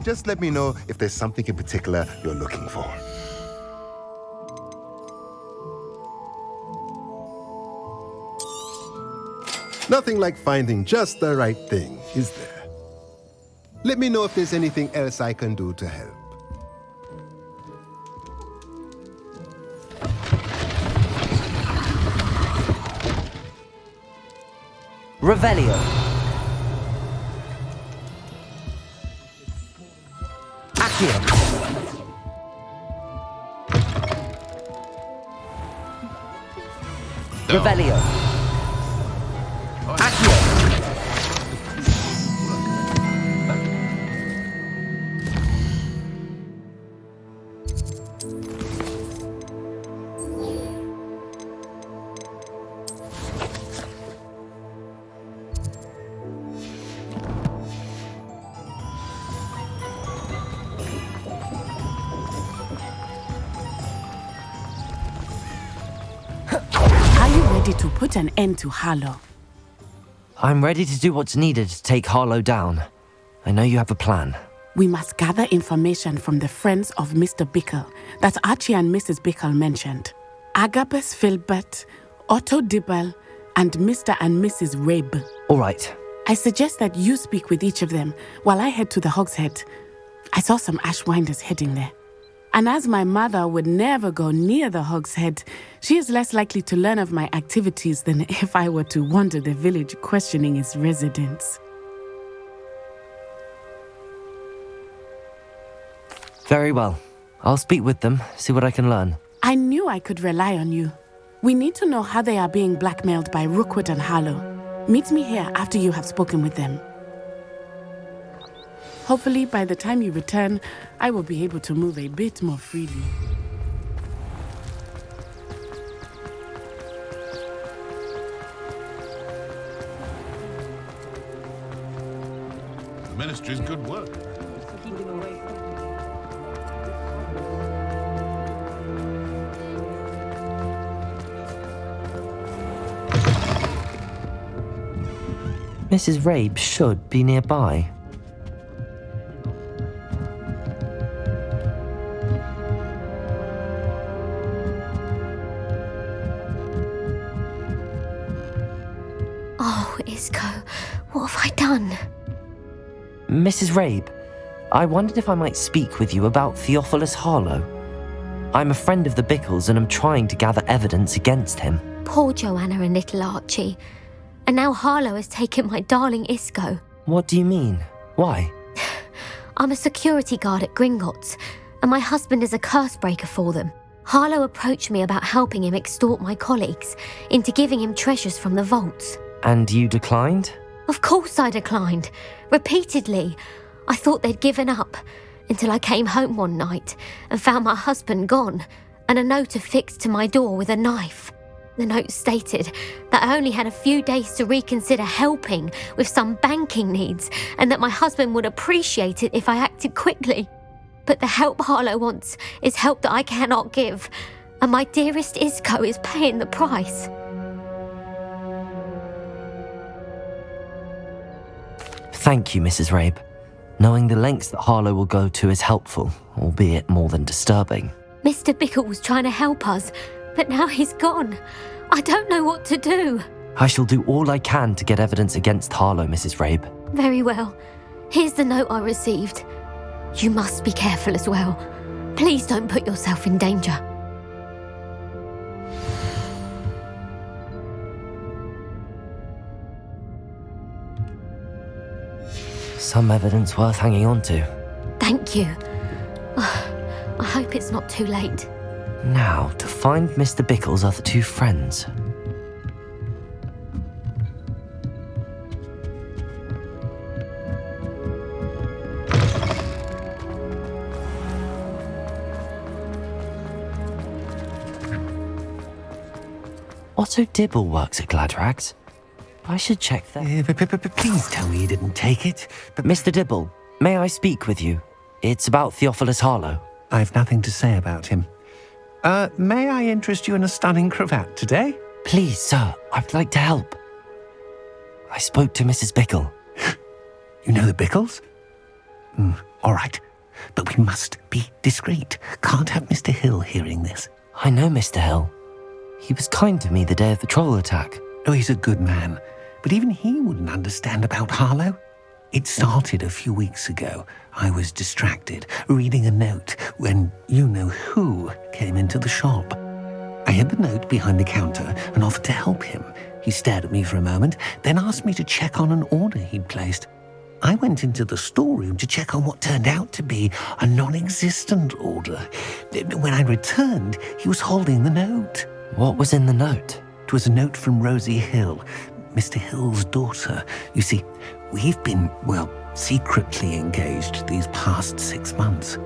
Just let me know if there's something in particular you're looking for. Nothing like finding just the right thing, is there? Let me know if there's anything else I can do to help. Revelio. Accio. Revelio. Accio. Ready to put an end to Harlow. I'm ready to do what's needed to take Harlow down. I know you have a plan. We must gather information from the friends of Mr. Bickle that Archie and Mrs. Bickle mentioned. Agabus Filbert, Otto Dibble, and Mr. and Mrs. Rabe. All right. I suggest that you speak with each of them while I head to the Hogshead. I saw some Ashwinders heading there. And as my mother would never go near the Hogshead, she is less likely to learn of my activities than if I were to wander the village questioning its residents. Very well. I'll speak with them, see what I can learn. I knew I could rely on you. We need to know how they are being blackmailed by Rookwood and Harlow. Meet me here after you have spoken with them. Hopefully, by the time you return, I will be able to move a bit more freely. The Ministry's good work. Mrs. Rabe should be nearby. Oh, Isco, what have I done? Mrs. Rabe, I wondered if I might speak with you about Theophilus Harlow. I'm a friend of the Bickles and I'm trying to gather evidence against him. Poor Joanna and little Archie. And now Harlow has taken my darling Isco. What do you mean? Why? I'm a security guard at Gringotts, and my husband is a curse breaker for them. Harlow approached me about helping him extort my colleagues into giving him treasures from the vaults. And you declined? Of course I declined. Repeatedly. I thought they'd given up, until I came home one night and found my husband gone, and a note affixed to my door with a knife. The note stated that I only had a few days to reconsider helping with some banking needs, and that my husband would appreciate it if I acted quickly. But the help Harlow wants is help that I cannot give, and my dearest Isco is paying the price. Thank you, Mrs. Rabe. Knowing the lengths that Harlow will go to is helpful, albeit more than disturbing. Mr. Bickle was trying to help us, but now he's gone. I don't know what to do. I shall do all I can to get evidence against Harlow, Mrs. Rabe. Very well. Here's the note I received. You must be careful as well. Please don't put yourself in danger. Some evidence worth hanging on to. Thank you. I hope it's not too late. Now, to find Mr. Bickle's other two friends. Otto Dibble works at Gladrags. I should check that. Please tell me you didn't take it. Mr. Dibble, may I speak with you? It's about Theophilus Harlow. I've nothing to say about him. May I interest you in a stunning cravat today? Please, sir, I'd like to help. I spoke to Mrs. Bickle. You know the Bickles? All right. But we must be discreet. Can't have Mr. Hill hearing this. I know Mr. Hill. He was kind to me the day of the troll attack. Oh, he's a good man. But even he wouldn't understand about Harlow. It started a few weeks ago. I was distracted, reading a note, when you-know-who came into the shop. I hid the note behind the counter and offered to help him. He stared at me for a moment, then asked me to check on an order he'd placed. I went into the storeroom to check on what turned out to be a non-existent order. When I returned, he was holding the note. What was in the note? It was a note from Rosie Hill, Mr. Hill's daughter. You see, we've been, secretly engaged these past 6 months.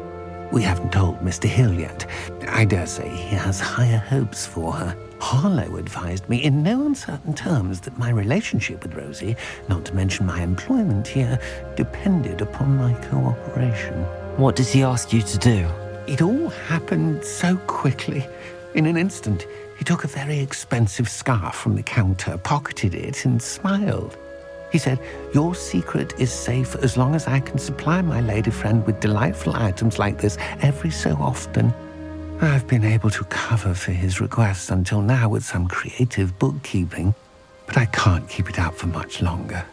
We haven't told Mr. Hill yet. I dare say he has higher hopes for her. Harlow advised me in no uncertain terms that my relationship with Rosie, not to mention my employment here, depended upon my cooperation. What did he ask you to do? It all happened so quickly. In an instant, he took a very expensive scarf from the counter, pocketed it, and smiled. He said, "Your secret is safe as long as I can supply my lady friend with delightful items like this every so often." I've been able to cover for his requests until now with some creative bookkeeping, but I can't keep it up for much longer.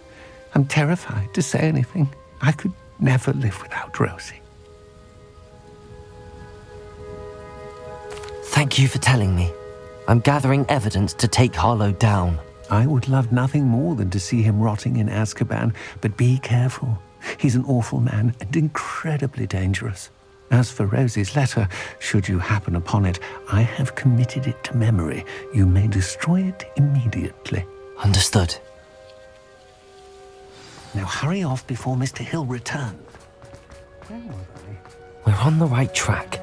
I'm terrified to say anything. I could never live without Rosie. Thank you for telling me. I'm gathering evidence to take Harlow down. I would love nothing more than to see him rotting in Azkaban, but be careful. He's an awful man and incredibly dangerous. As for Rosie's letter, should you happen upon it, I have committed it to memory. You may destroy it immediately. Understood. Now hurry off before Mr. Hill returns. Where was I? We're on the right track.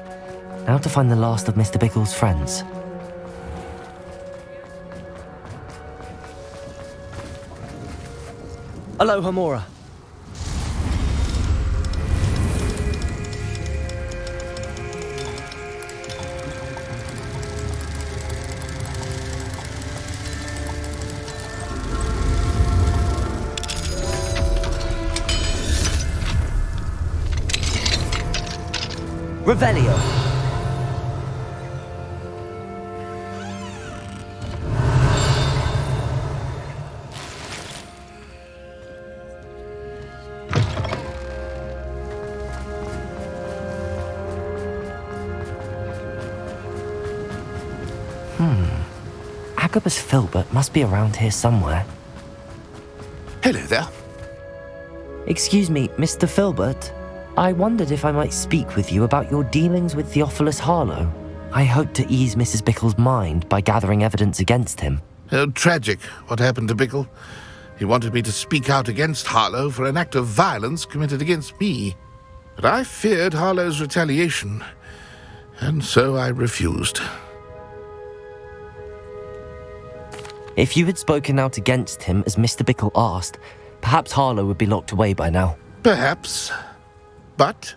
Now to find the last of Mr. Bickle's friends. Hello, Hamora. Revelio. Agabus Filbert must be around here somewhere. Hello there. Excuse me, Mr. Filbert. I wondered if I might speak with you about your dealings with Theophilus Harlow. I hope to ease Mrs. Bickle's mind by gathering evidence against him. Oh, tragic what happened to Bickle. He wanted me to speak out against Harlow for an act of violence committed against me. But I feared Harlow's retaliation, and so I refused. If you had spoken out against him as Mr. Bickle asked, perhaps Harlow would be locked away by now. Perhaps. But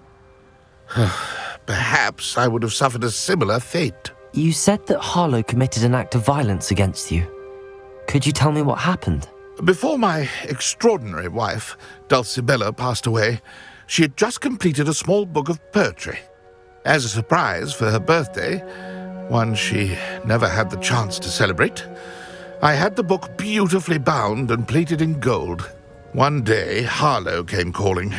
perhaps I would have suffered a similar fate. You said that Harlow committed an act of violence against you. Could you tell me what happened? Before my extraordinary wife, Dulcibella, passed away, she had just completed a small book of poetry. As a surprise for her birthday, one she never had the chance to celebrate, I had the book beautifully bound and plated in gold. One day, Harlow came calling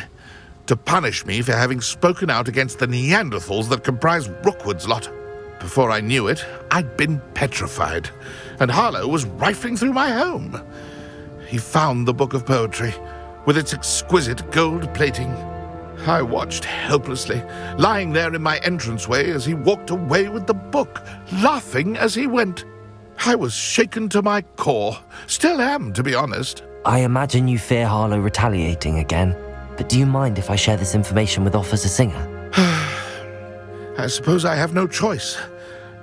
to punish me for having spoken out against the Neanderthals that comprise Rookwood's lot. Before I knew it, I'd been petrified, and Harlow was rifling through my home. He found the book of poetry, with its exquisite gold plating. I watched helplessly, lying there in my entranceway as he walked away with the book, laughing as he went. I was shaken to my core. Still am, to be honest. I imagine you fear Harlow retaliating again, but do you mind if I share this information with Officer Singer? I suppose I have no choice.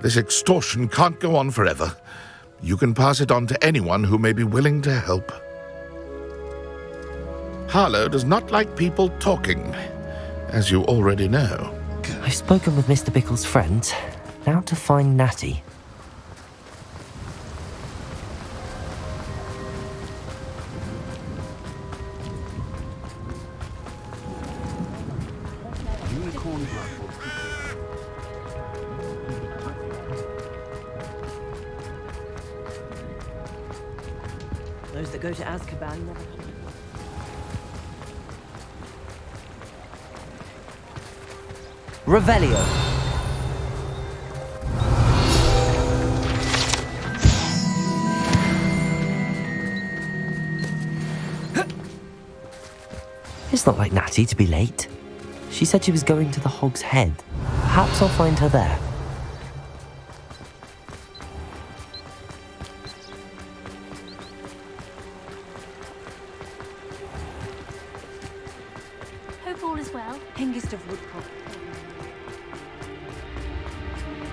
This extortion can't go on forever. You can pass it on to anyone who may be willing to help. Harlow does not like people talking, as you already know. I've spoken with Mr. Bickle's friends. Now to find Natty. Those that go to Azkaban never... Revelio. It's not like Natty to be late. She said she was going to the Hog's Head. Perhaps I'll find her there. Hope all is well. Hengist of Woodcock.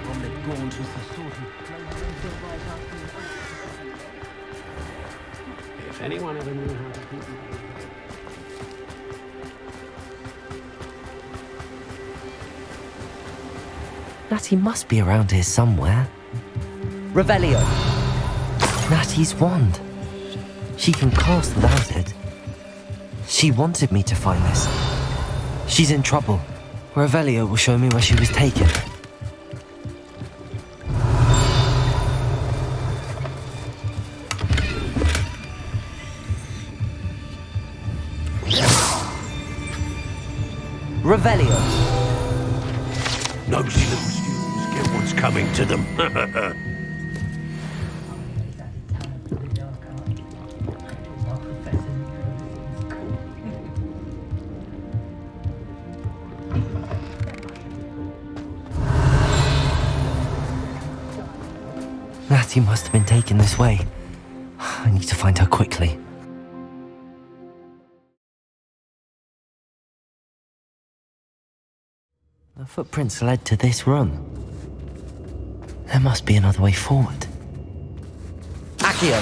Omlet Gaunt was the sort of... If anyone ever knew how to keep... Natty must be around here somewhere. Revelio. Natty's wand. She can cast without it. She wanted me to find this. She's in trouble. Revelio will show me where she was taken. Revelio. Nosy little students get what's coming to them. Natty must have been taken this way. I need to find her quickly. The footprints led to this room. There must be another way forward. Accio!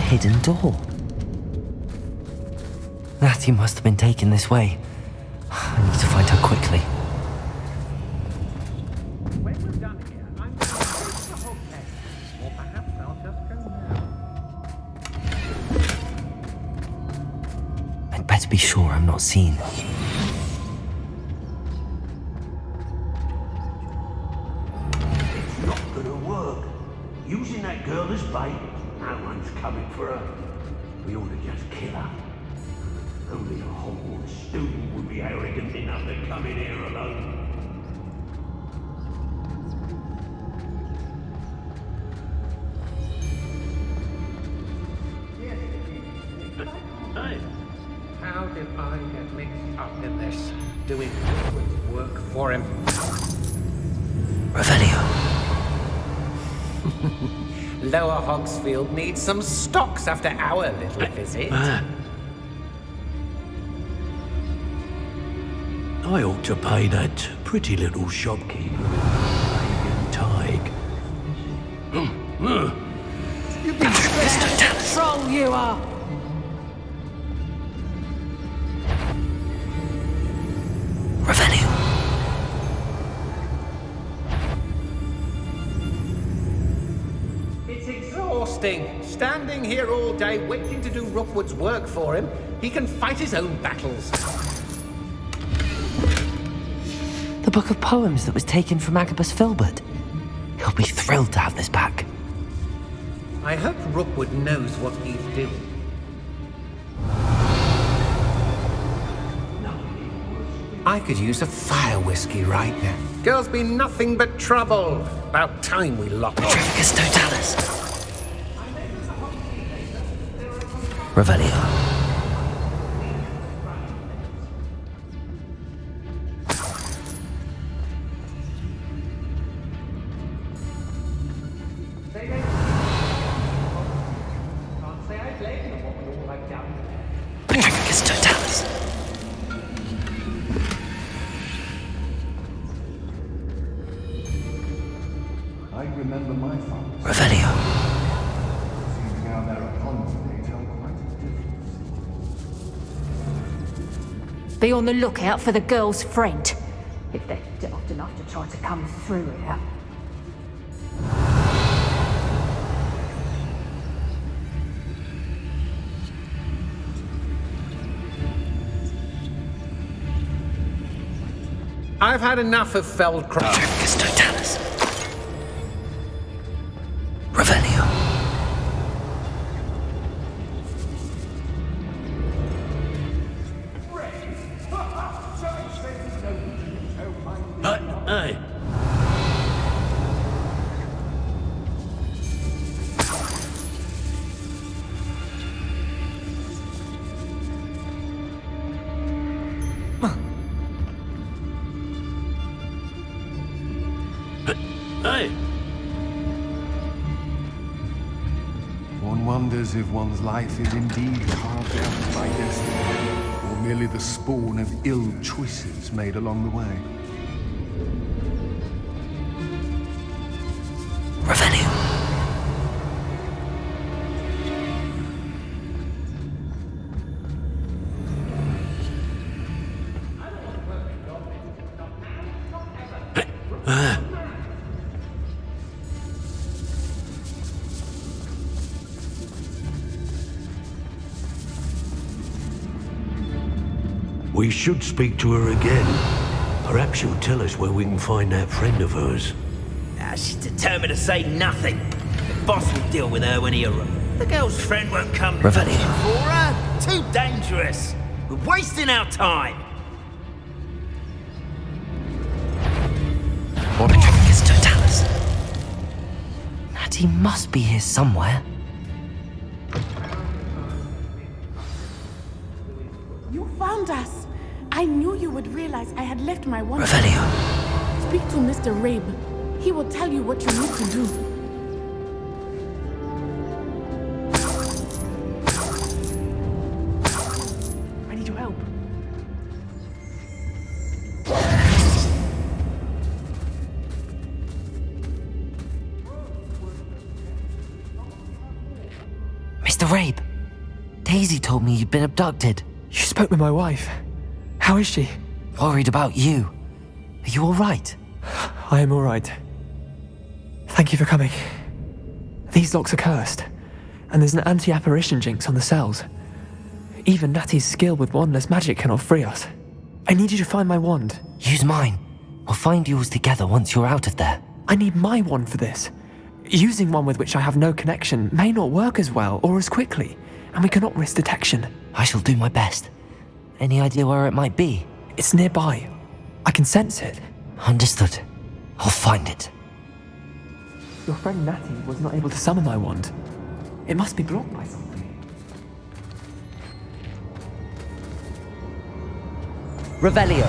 Hidden door. Natty must have been taken this way. I need to find her quickly. When we're done here, I'm going to the Hog's Head. Or perhaps I'll just go now. I'd better be sure I'm not seen. It's not gonna work. Using that girl as bait, no one's coming for her. We ought to just kill her. Only a Hogwarts student would be arrogant enough to come in here alone. Hey, how did I get mixed up in this? Doing work for him? Revelio. Lower Hogsfield needs some stocks after our little visit. I ought to pay that pretty little shopkeeper a tag. You've been strong, you are! Revelio. It's exhausting. Standing here all day waiting to do Rookwood's work for him. He can fight his own battles. The book of poems that was taken from Agabus Filbert. He'll be thrilled to have this back. I hope Rookwood knows what he's doing. I could use a fire whiskey right now. Girl's been nothing but trouble. About time we locked her. Tricus totalis. Revelio. Tricus totalis. Be on the lookout for the girl's friend, if they're daft enough to try to come through here. I've had enough of Feldcroft. Tricus totalis. Revelio. Hey. Hey. One wonders if one's life is indeed carved out by destiny, or merely the spawn of ill choices made along the way. Revelio. We should speak to her again. Perhaps she'll tell us where we can find that friend of hers. She's determined to say nothing. The boss will deal with her when he arrives. The girl's friend won't come to Revelio. for her. Too dangerous. We're wasting our time. Tricus totalis. Natty must be here somewhere. You found us. I knew you would realize I had left my wand. Revelio. Speak to Mr. Rabe. He will tell you what you need to do. I need your help. Mr. Rabe, Daisy told me you'd been abducted. You spoke with my wife. How is she? Worried about you. Are you all right? I am all right. Thank you for coming. These locks are cursed, and there's an anti-apparition jinx on the cells. Even Natty's skill with wandless magic cannot free us. I need you to find my wand. Use mine. We'll find yours together once you're out of there. I need my wand for this. Using one with which I have no connection may not work as well or as quickly, and we cannot risk detection. I shall do my best. Any idea where it might be? It's nearby. I can sense it. Understood. I'll find it. Your friend Natty was not able to summon my wand. It must be blocked by something. Revelio.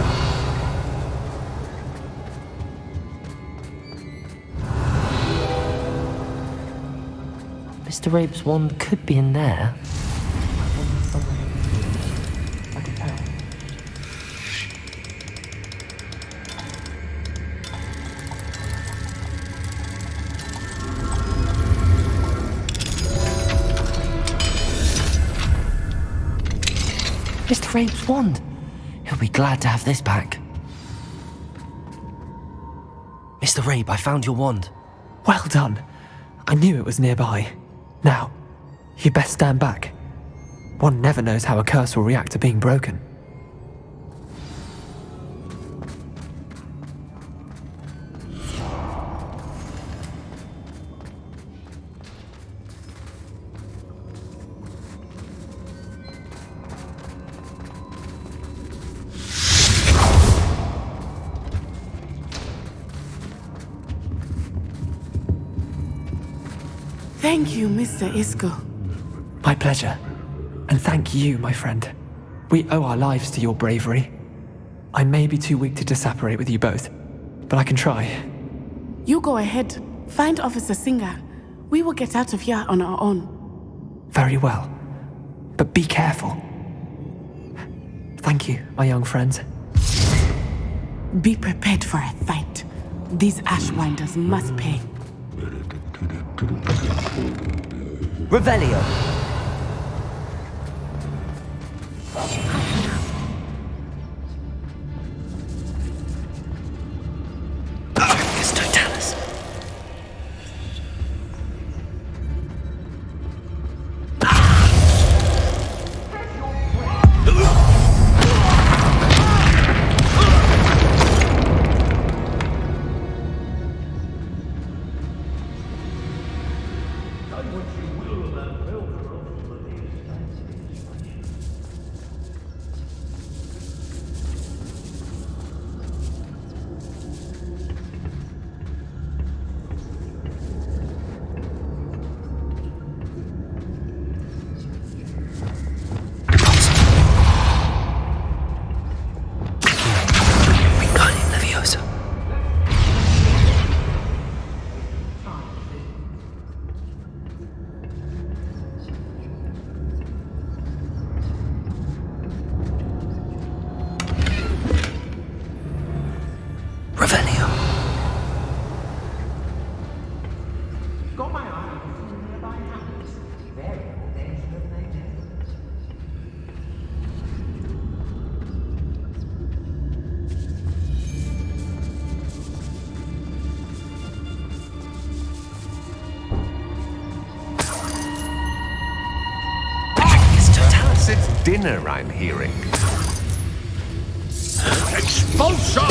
Mr. Rabe's wand could be in there. I can tell. Mr. Rabe's wand. He'll be glad to have this back. Mr. Rabe, I found your wand. Well done. I knew it was nearby. Now, you best stand back. One never knows how a curse will react to being broken. Thank you, Mr. Isco. My pleasure. And thank you, my friend. We owe our lives to your bravery. I may be too weak to disapparate with you both, but I can try. You go ahead. Find Officer Singer. We will get out of here on our own. Very well. But be careful. Thank you, my young friends. Be prepared for a fight. These Ashwinders must pay. Revelio. dinner, I'm hearing. Expulsion!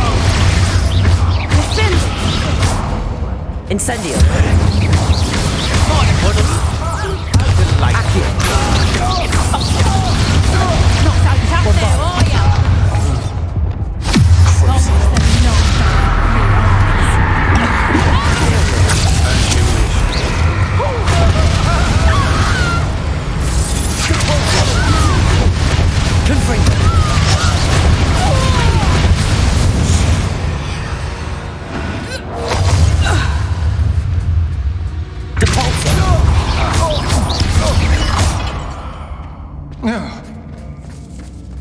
Incendio!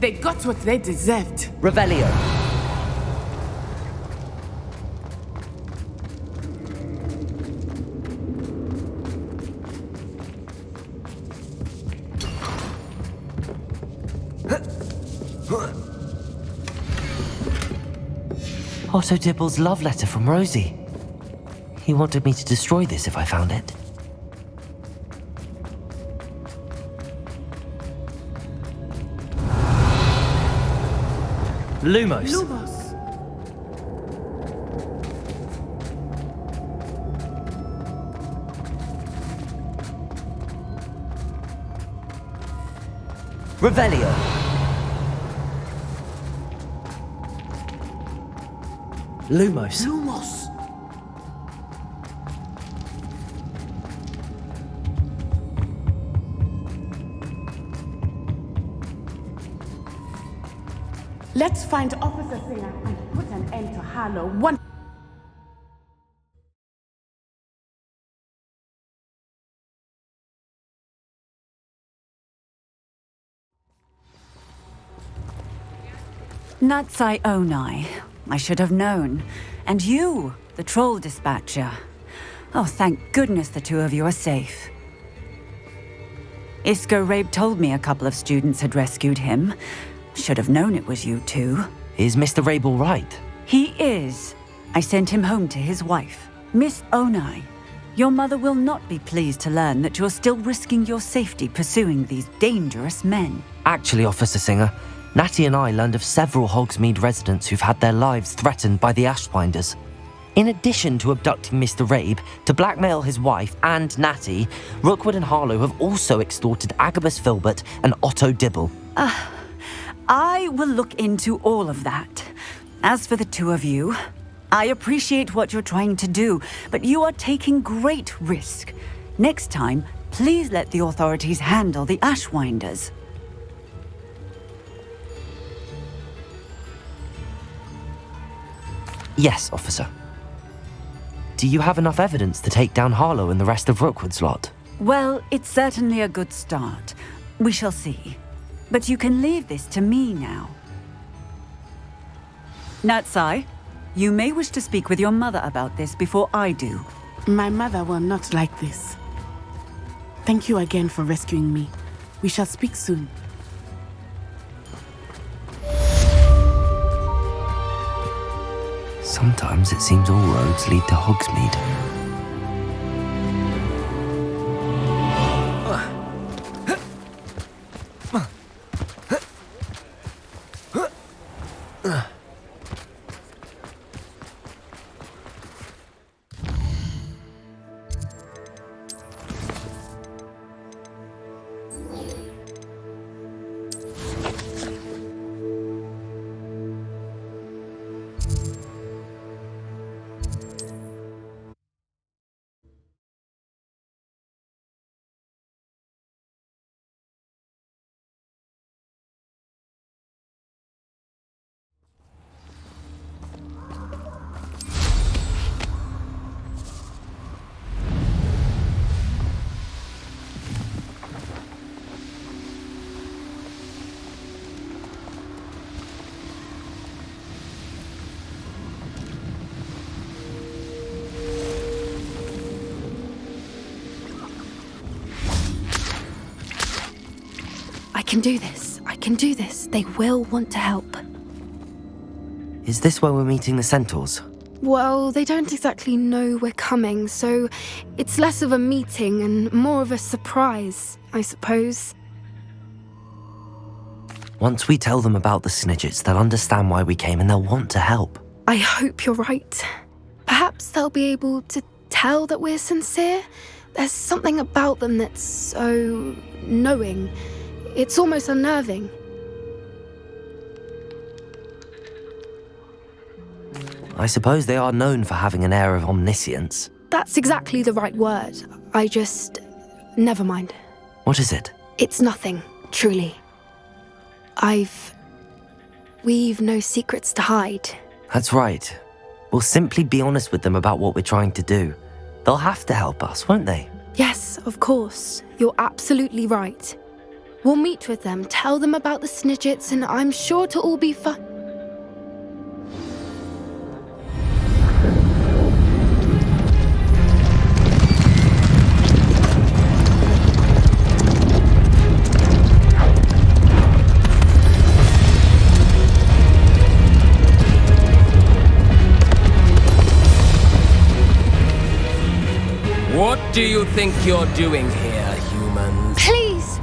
They got what they deserved. Revelio. Otto Dibble's love letter from Rosie. He wanted me to destroy this if I found it. Lumos. Revelio. Lumos. Let's find Officer Singer and put an end to Harlow one. Natsai Onai. I should have known. And you, the troll dispatcher. Oh, thank goodness the two of you are safe. Isco Rabe told me a couple of students had rescued him. Should have known it was you two. Is Mr. Rabe all right? He is. I sent him home to his wife. Miss Onai, your mother will not be pleased to learn that you're still risking your safety pursuing these dangerous men. Actually, Officer Singer, Natty and I learned of several Hogsmeade residents who've had their lives threatened by the Ashwinders. In addition to abducting Mr. Rabe to blackmail his wife and Natty, Rookwood and Harlow have also extorted Agabus Filbert and Otto Dibble. I will look into all of that. As for the two of you, I appreciate what you're trying to do, but you are taking great risk. Next time, please let the authorities handle the Ashwinders. Yes, officer. Do you have enough evidence to take down Harlow and the rest of Rookwood's lot? Well, it's certainly a good start. We shall see. But you can leave this to me now. Natsai, you may wish to speak with your mother about this before I do. My mother will not like this. Thank you again for rescuing me. We shall speak soon. Sometimes it seems all roads lead to Hogsmeade. I can do this. They will want to help. Is this where we're meeting the Centaurs? Well, they don't exactly know we're coming, so it's less of a meeting and more of a surprise, I suppose. Once we tell them about the Snidgets, they'll understand why we came and they'll want to help. I hope you're right. Perhaps they'll be able to tell that we're sincere. There's something about them that's so knowing. It's almost unnerving. I suppose they are known for having an air of omniscience. That's exactly the right word. Never mind. What is it? It's nothing, truly. We've no secrets to hide. That's right. We'll simply be honest with them about what we're trying to do. They'll have to help us, won't they? Yes, of course. You're absolutely right. We'll meet with them, tell them about the Snidgets, and I'm sure to all be fun. What do you think you're doing here, humans? Please!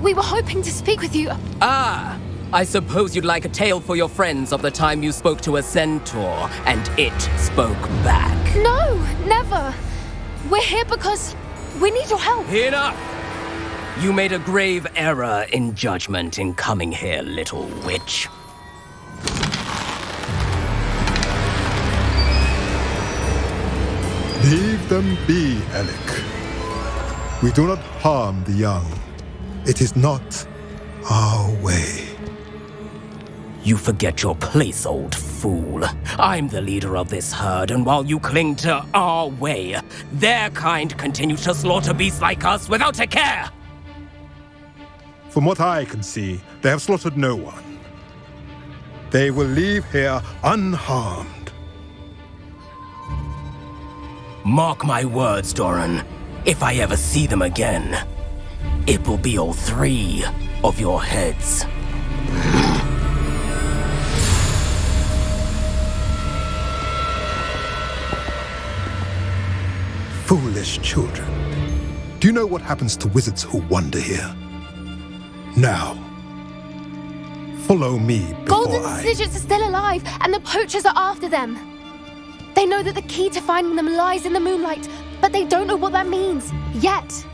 We were hoping to speak with you. Ah! I suppose you'd like a tale for your friends of the time you spoke to a centaur, and it spoke back. No, never! We're here because we need your help. Enough! You made a grave error in judgment in coming here, little witch. Leave them be, Alec. We do not harm the young. It is not our way. You forget your place, old fool. I'm the leader of this herd, and while you cling to our way, their kind continue to slaughter beasts like us without a care! From what I can see, they have slaughtered no one. They will leave here unharmed. Mark my words, Doran. If I ever see them again, it will be all 3 of your heads. Foolish children. Do you know what happens to wizards who wander here? Now, follow me before Golden Snidgets are still alive, and the poachers are after them. They know that the key to finding them lies in the moonlight, but they don't know what that means, yet.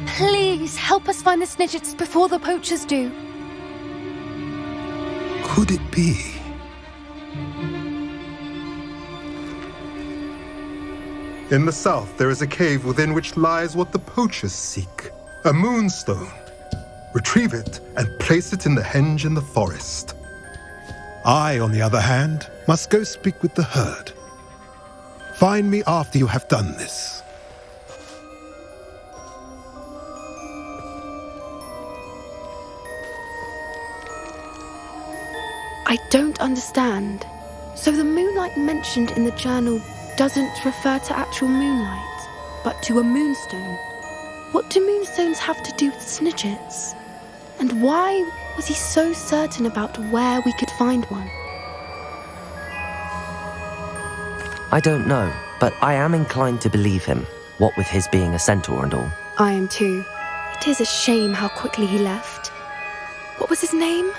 Please, help us find the Snidgets before the poachers do. Could it be? In the south, there is a cave within which lies what the poachers seek. A moonstone. Retrieve it and place it in the henge in the forest. I, on the other hand, must go speak with the herd. Find me after you have done this. I don't understand. So the moonlight mentioned in the journal doesn't refer to actual moonlight, but to a moonstone. What do moonstones have to do with Snidgets? And why was he so certain about where we could find one? I don't know, but I am inclined to believe him, what with his being a centaur and all. I am too. It is a shame how quickly he left. What was his name?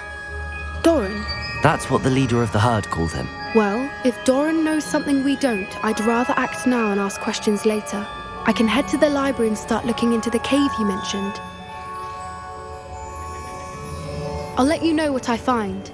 Doran. That's what the leader of the herd called him. Well, if Doran knows something we don't, I'd rather act now and ask questions later. I can head to the library and start looking into the cave you mentioned. I'll let you know what I find.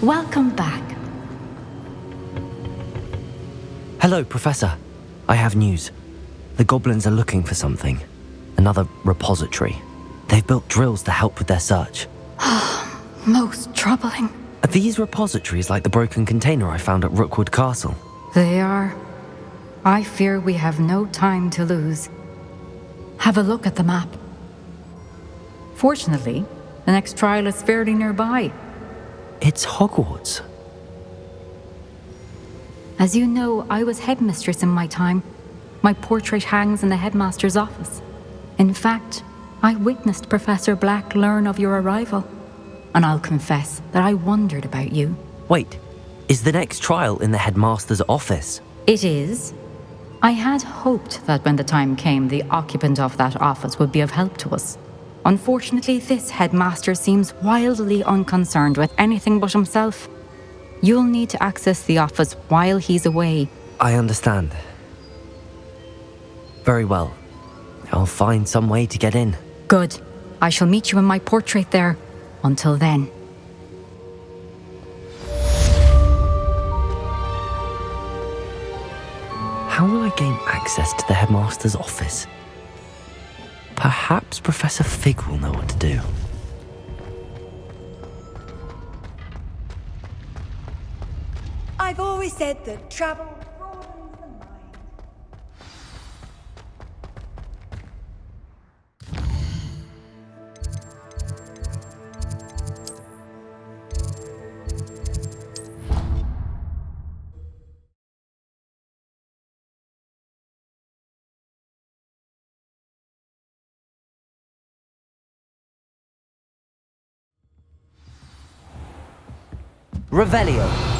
Welcome back. Hello, Professor. I have news. The goblins are looking for something. Another repository. They've built drills to help with their search. Most troubling. Are these repositories like the broken container I found at Rookwood Castle? They are. I fear we have no time to lose. Have a look at the map. Fortunately, the next trial is fairly nearby. It's Hogwarts. As you know, I was headmistress in my time. My portrait hangs in the headmaster's office. In fact, I witnessed Professor Black learn of your arrival. And I'll confess that I wondered about you. Wait, is the next trial in the headmaster's office? It is. I had hoped that when the time came, the occupant of that office would be of help to us. Unfortunately, this headmaster seems wildly unconcerned with anything but himself. You'll need to access the office while he's away. I understand. Very well. I'll find some way to get in. Good. I shall meet you in my portrait there. Until then. How will I gain access to the headmaster's office? Perhaps Professor Fig will know what to do. I've always said that travel broadens the mind. Revelio.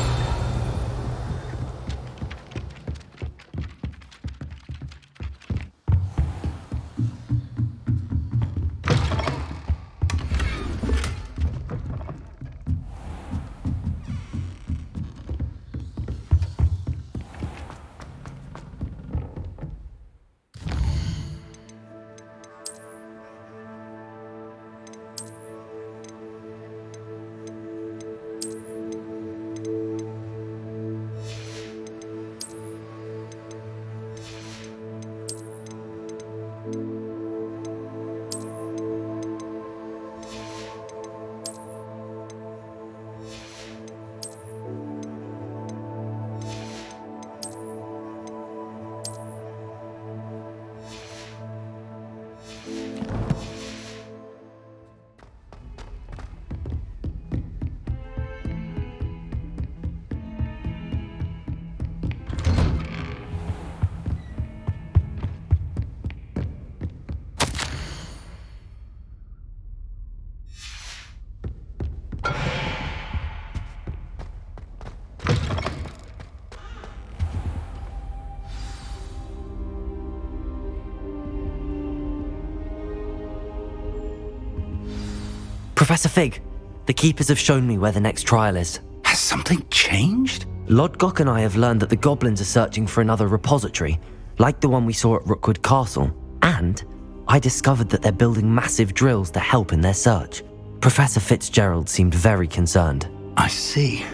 Professor Fig, the Keepers have shown me where the next trial is. Has something changed? Lodgok and I have learned that the goblins are searching for another repository, like the one we saw at Rookwood Castle. And I discovered that they're building massive drills to help in their search. Professor Fitzgerald seemed very concerned. I see.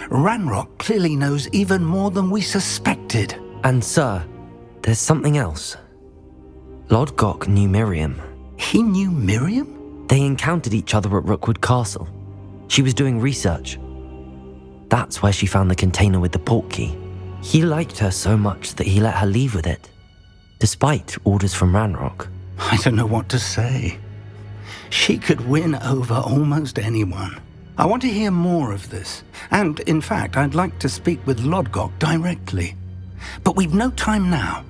Ranrock clearly knows even more than we suspected. And sir, there's something else. Lodgok knew Miriam. He knew Miriam? They encountered each other at Rookwood Castle. She was doing research. That's where she found the container with the portkey. He liked her so much that he let her leave with it, despite orders from Ranrock. I don't know what to say. She could win over almost anyone. I want to hear more of this. And, in fact, I'd like to speak with Lodgok directly. But we've no time now.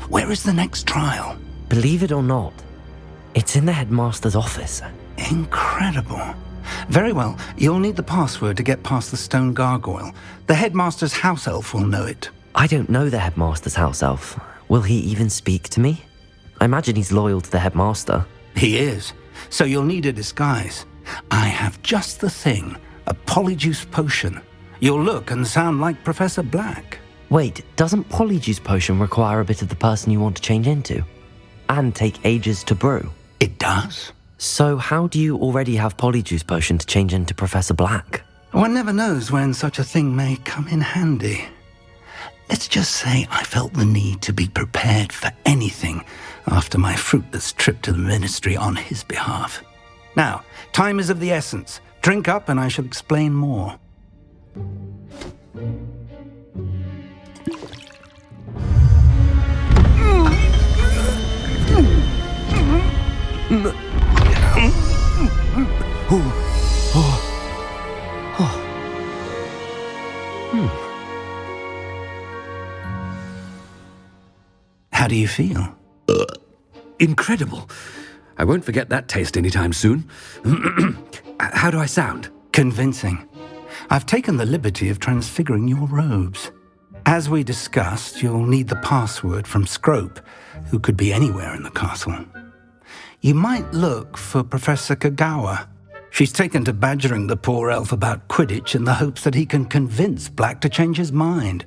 Where is the next trial? Believe it or not, it's in the headmaster's office. Incredible. Very well, you'll need the password to get past the stone gargoyle. The headmaster's house elf will know it. I don't know the headmaster's house elf. Will he even speak to me? I imagine he's loyal to the headmaster. He is. So you'll need a disguise. I have just the thing. A polyjuice potion. You'll look and sound like Professor Black. Wait, doesn't polyjuice potion require a bit of the person you want to change into? And take ages to brew? It does. So how do you already have polyjuice potion to change into Professor Black? One never knows when such a thing may come in handy. Let's just say I felt the need to be prepared for anything after my fruitless trip to the Ministry on his behalf. Now, time is of the essence. Drink up and I shall explain more. How do you feel? Incredible. I won't forget that taste anytime soon. How do I sound? Convincing. I've taken the liberty of transfiguring your robes. As we discussed, you'll need the password from Scrope, who could be anywhere in the castle. You might look for Professor Kagawa. She's taken to badgering the poor elf about Quidditch in the hopes that he can convince Black to change his mind.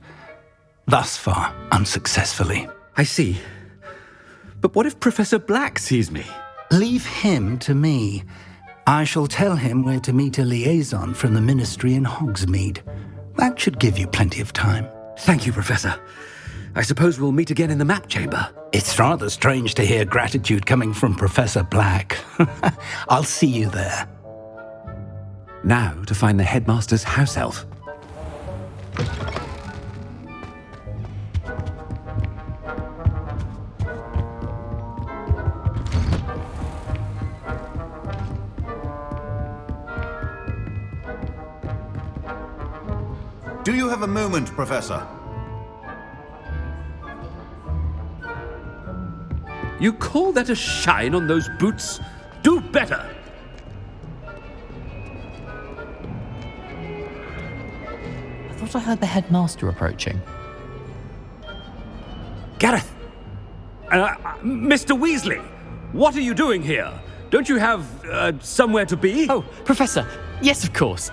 Thus far, unsuccessfully. I see. But what if Professor Black sees me? Leave him to me. I shall tell him where to meet a liaison from the Ministry in Hogsmeade. That should give you plenty of time. Thank you, Professor. I suppose we'll meet again in the map chamber. It's rather strange to hear gratitude coming from Professor Black. I'll see you there. Now to find the headmaster's house elf. Do you have a moment, Professor? You call that a shine on those boots? Do better! I thought I heard the headmaster approaching. Gareth! Mr. Weasley! What are you doing here? Don't you have, somewhere to be? Oh, Professor! Yes, of course.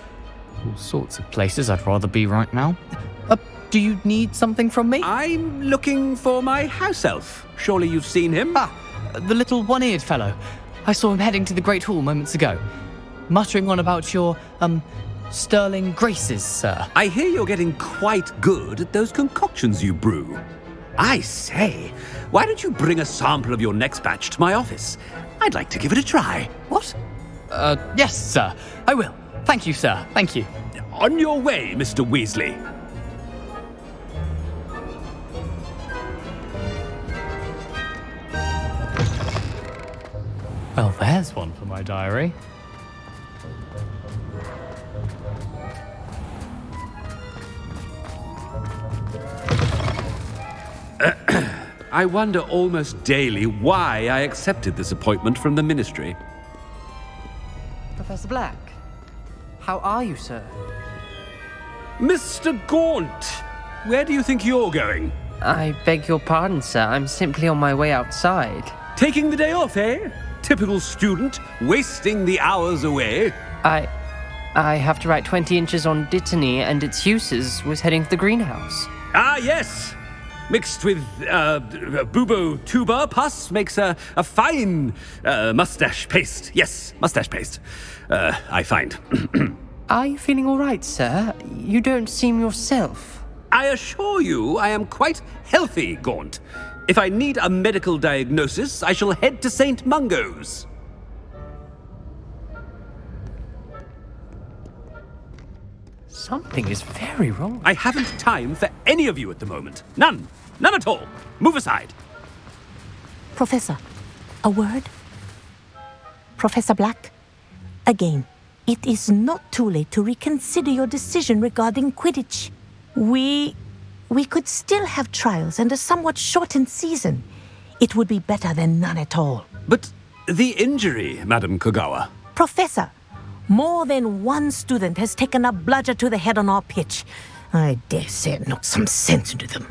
All sorts of places I'd rather be right now. Do you need something from me? I'm looking for my house elf. Surely you've seen him? Ah, the little one-eared fellow. I saw him heading to the Great Hall moments ago, muttering on about your, sterling graces, sir. I hear you're getting quite good at those concoctions you brew. I say, why don't you bring a sample of your next batch to my office? I'd like to give it a try. What? Yes, sir. I will. Thank you, sir. Thank you. On your way, Mr. Weasley. Well, there's one for my diary. I wonder almost daily why I accepted this appointment from the Ministry. Professor Black, how are you, sir? Mr. Gaunt, where do you think you're going? I beg your pardon, sir. I'm simply on my way outside. Taking the day off, eh? Typical student, wasting the hours away. I have to write 20 inches on Dittany and its uses. Was heading to the greenhouse. Ah, yes! Mixed with bubo tuber pus makes a fine mustache paste. Yes, mustache paste. I find. Are you feeling all right, sir? You don't seem yourself. I assure you I am quite healthy, Gaunt. If I need a medical diagnosis, I shall head to St. Mungo's. Something is very wrong. I haven't time for any of you at the moment. None. None at all. Move aside. Professor, a word? Professor Black, again, it is not too late to reconsider your decision regarding Quidditch. We could still have trials and a somewhat shortened season. It would be better than none at all. But the injury, Madam Kagawa. Professor, more than one student has taken a bludger to the head on our pitch. I dare say it knocked some sense into them.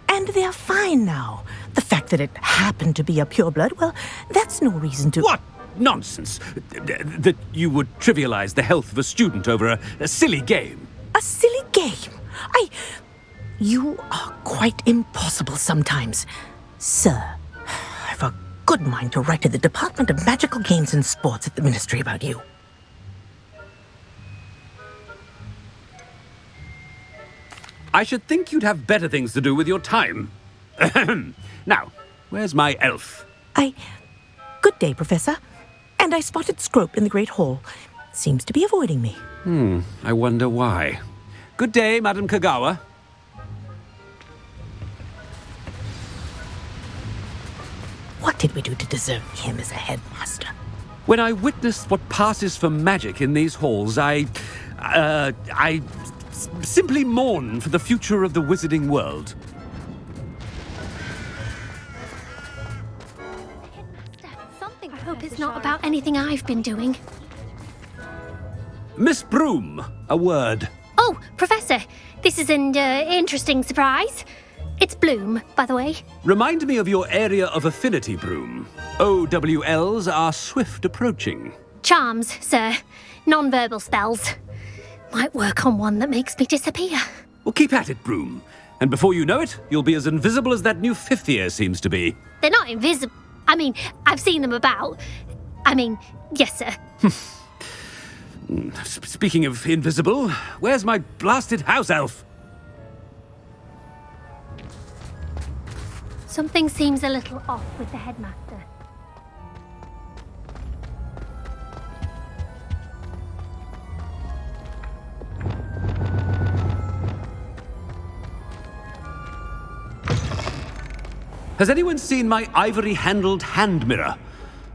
And they're fine now. The fact that it happened to be a pureblood, well, that's no reason to... What nonsense! That you would trivialize the health of a student over a silly game. A silly game? You are quite impossible sometimes. Sir, I've a good mind to write to the Department of Magical Games and Sports at the Ministry about you. I should think you'd have better things to do with your time. Now, where's my elf? Good day, Professor. And I spotted Scrope in the Great Hall. Seems to be avoiding me. I wonder why. Good day, Madam Kagawa. What did we do to deserve him as a headmaster? When I witness what passes for magic in these halls, I simply mourn for the future of the wizarding world. I hope it's not about anything I've been doing. Miss Broom, a word. Oh, Professor, this is an interesting surprise. It's Bloom, by the way. Remind me of your area of affinity, Broom. OWLs are swift approaching. Charms, sir. Non-verbal spells. Might work on one that makes me disappear. Well, keep at it, Broom. And before you know it, you'll be as invisible as that new fifth year seems to be. They're not invisible. I mean, I've seen them about. Yes, sir. Speaking of invisible, where's my blasted house elf? Something seems a little off with the headmaster. Has anyone seen my ivory-handled hand mirror?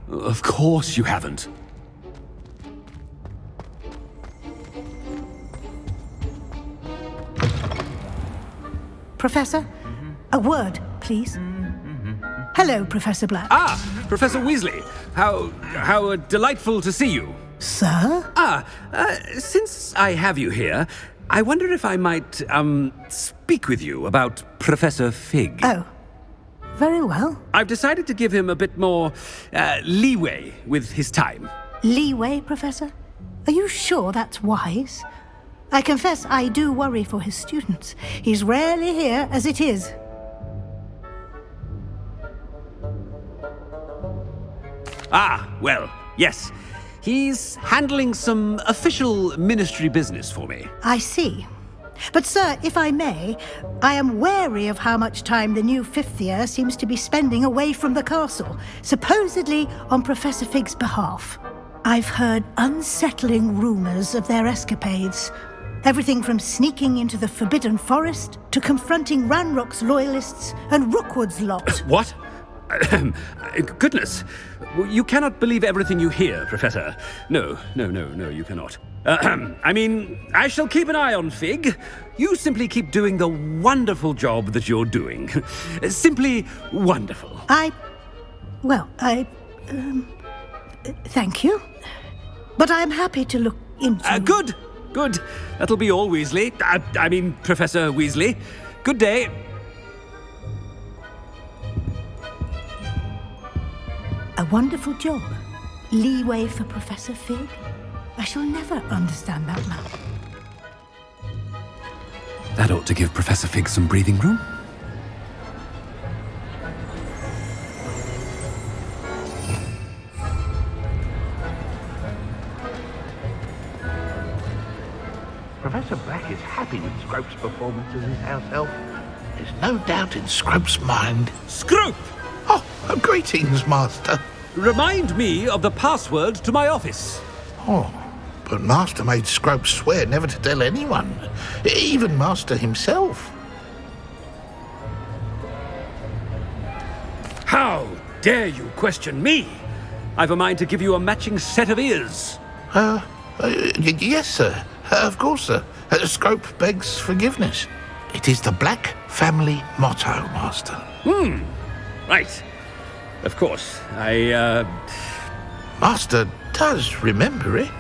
Of course you haven't. Professor, a word, please. Hello, Professor Black. Ah, Professor Weasley. How delightful to see you. Sir? Since I have you here, I wonder if I might, speak with you about Professor Fig. Oh, very well. I've decided to give him a bit more, leeway with his time. Leeway, Professor? Are you sure that's wise? I confess I do worry for his students. He's rarely here as it is. Well, yes. He's handling some official ministry business for me. I see. But, sir, if I may, I am wary of how much time the new fifth year seems to be spending away from the castle, supposedly on Professor Fig's behalf. I've heard unsettling rumors of their escapades. Everything from sneaking into the Forbidden Forest to confronting Ranrock's loyalists and Rookwood's lot. What? Goodness. You cannot believe everything you hear, Professor. No, you cannot. I shall keep an eye on Fig. You simply keep doing the wonderful job that you're doing. Simply wonderful. Thank you. But I'm happy to look into... Good. That'll be all, Weasley. Professor Weasley. Good day. A wonderful job. Leeway for Professor Fig. I shall never understand that man. That ought to give Professor Fig some breathing room. Professor Black is happy with Scrope's performance as his house elf. There's no doubt in Scrope's mind. Scrope! Oh, greetings, Master. Remind me of the password to my office. Oh, but Master made Scrope swear never to tell anyone, even Master himself. How dare you question me? I've a mind to give you a matching set of ears. Yes, sir. Of course, sir. Scrope begs forgiveness. It is the Black family motto, Master. Right. Of course. Master does remember it.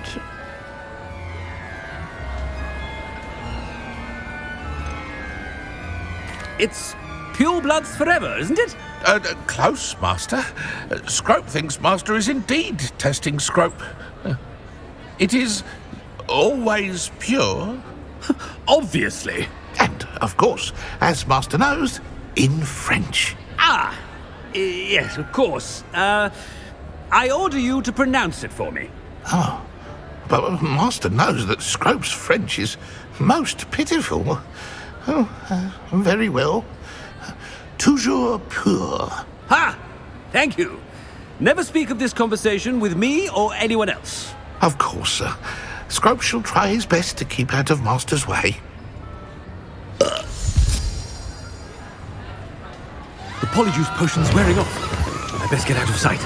It's pure bloods forever, isn't it? Close, Master. Scrope thinks Master is indeed testing Scrope. It is always pure. Obviously. And, of course, as Master knows, in French. Yes, of course. I order you to pronounce it for me. Oh, but Master knows that Scrope's French is most pitiful. Very well. Toujours pure. Ha! Thank you. Never speak of this conversation with me or anyone else. Of course, sir. Scrope shall try his best to keep out of Master's way. The polyjuice potion's wearing off. I best get out of sight.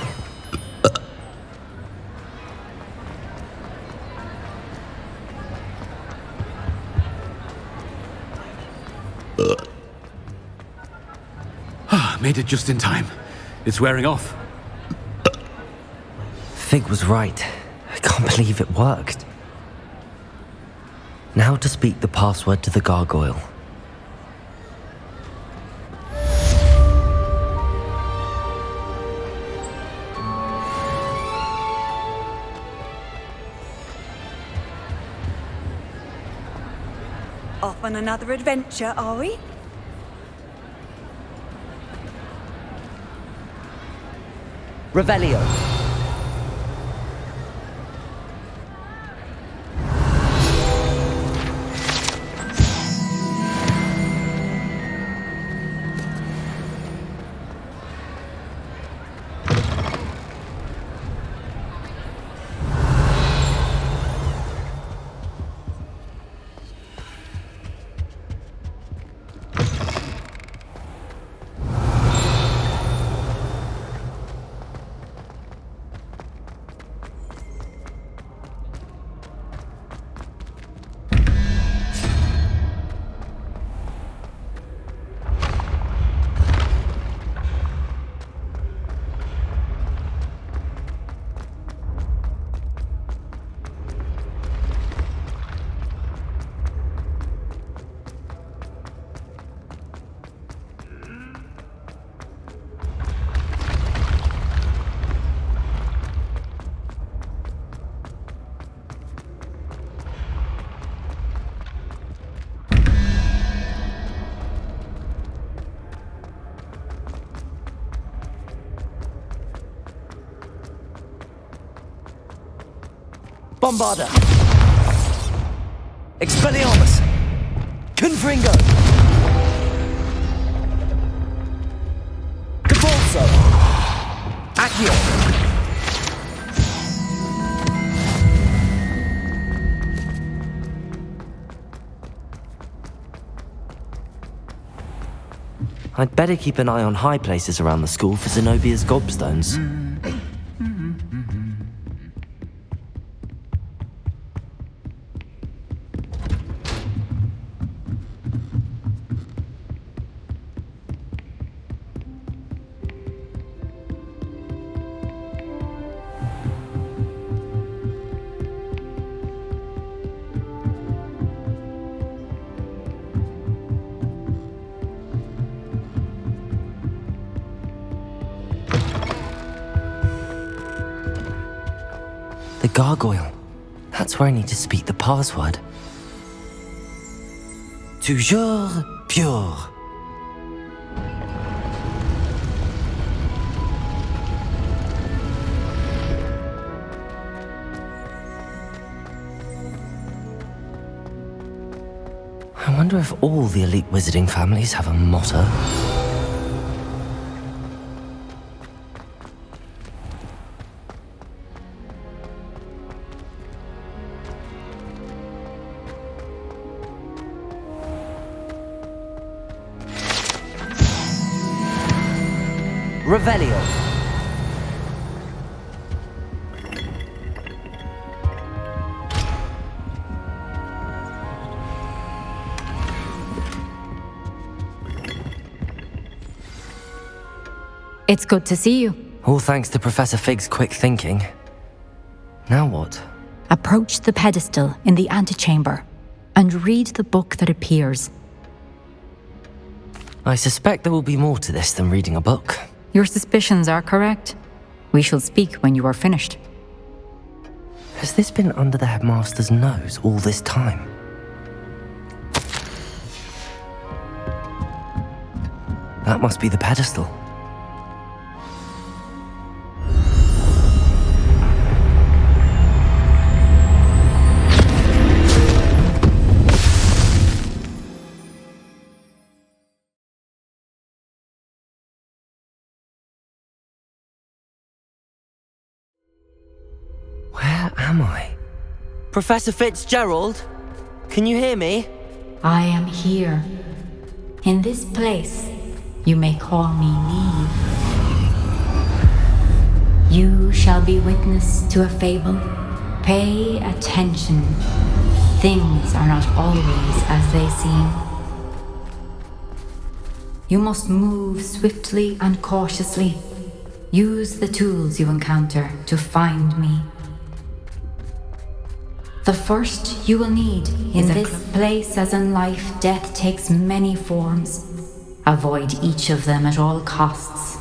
Made it just in time. It's wearing off. Fig was right. I can't believe it worked. Now to speak the password to the gargoyle. Off on another adventure, are we? Revelio. Bombarda! Expelliarmus! Confringo! Cabalso! Accio! I'd better keep an eye on high places around the school for Zenobia's gobstones. The gargoyle. That's where I need to speak the password. Toujours pure. I wonder if all the elite wizarding families have a motto. Revelio. It's good to see you. All thanks to Professor Fig's quick thinking. Now what? Approach the pedestal in the antechamber and read the book that appears. I suspect there will be more to this than reading a book. Your suspicions are correct. We shall speak when you are finished. Has this been under the headmaster's nose all this time? That must be the pedestal. am I? Professor Fitzgerald? Can you hear me? I am here. In this place, you may call me Neve. You shall be witness to a fable. Pay attention. Things are not always as they seem. You must move swiftly and cautiously. Use the tools you encounter to find me. The first you will need in this place, as in life, death takes many forms. Avoid each of them at all costs.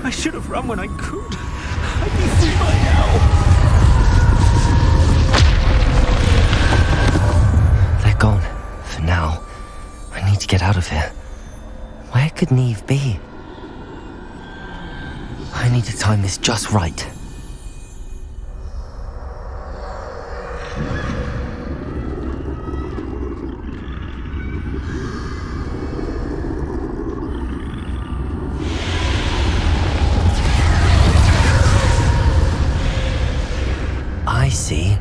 I should have run when I could. I'd be free by now. They're gone. For now. I need to get out of here. Where could Neve be? I need to time this just right. I see.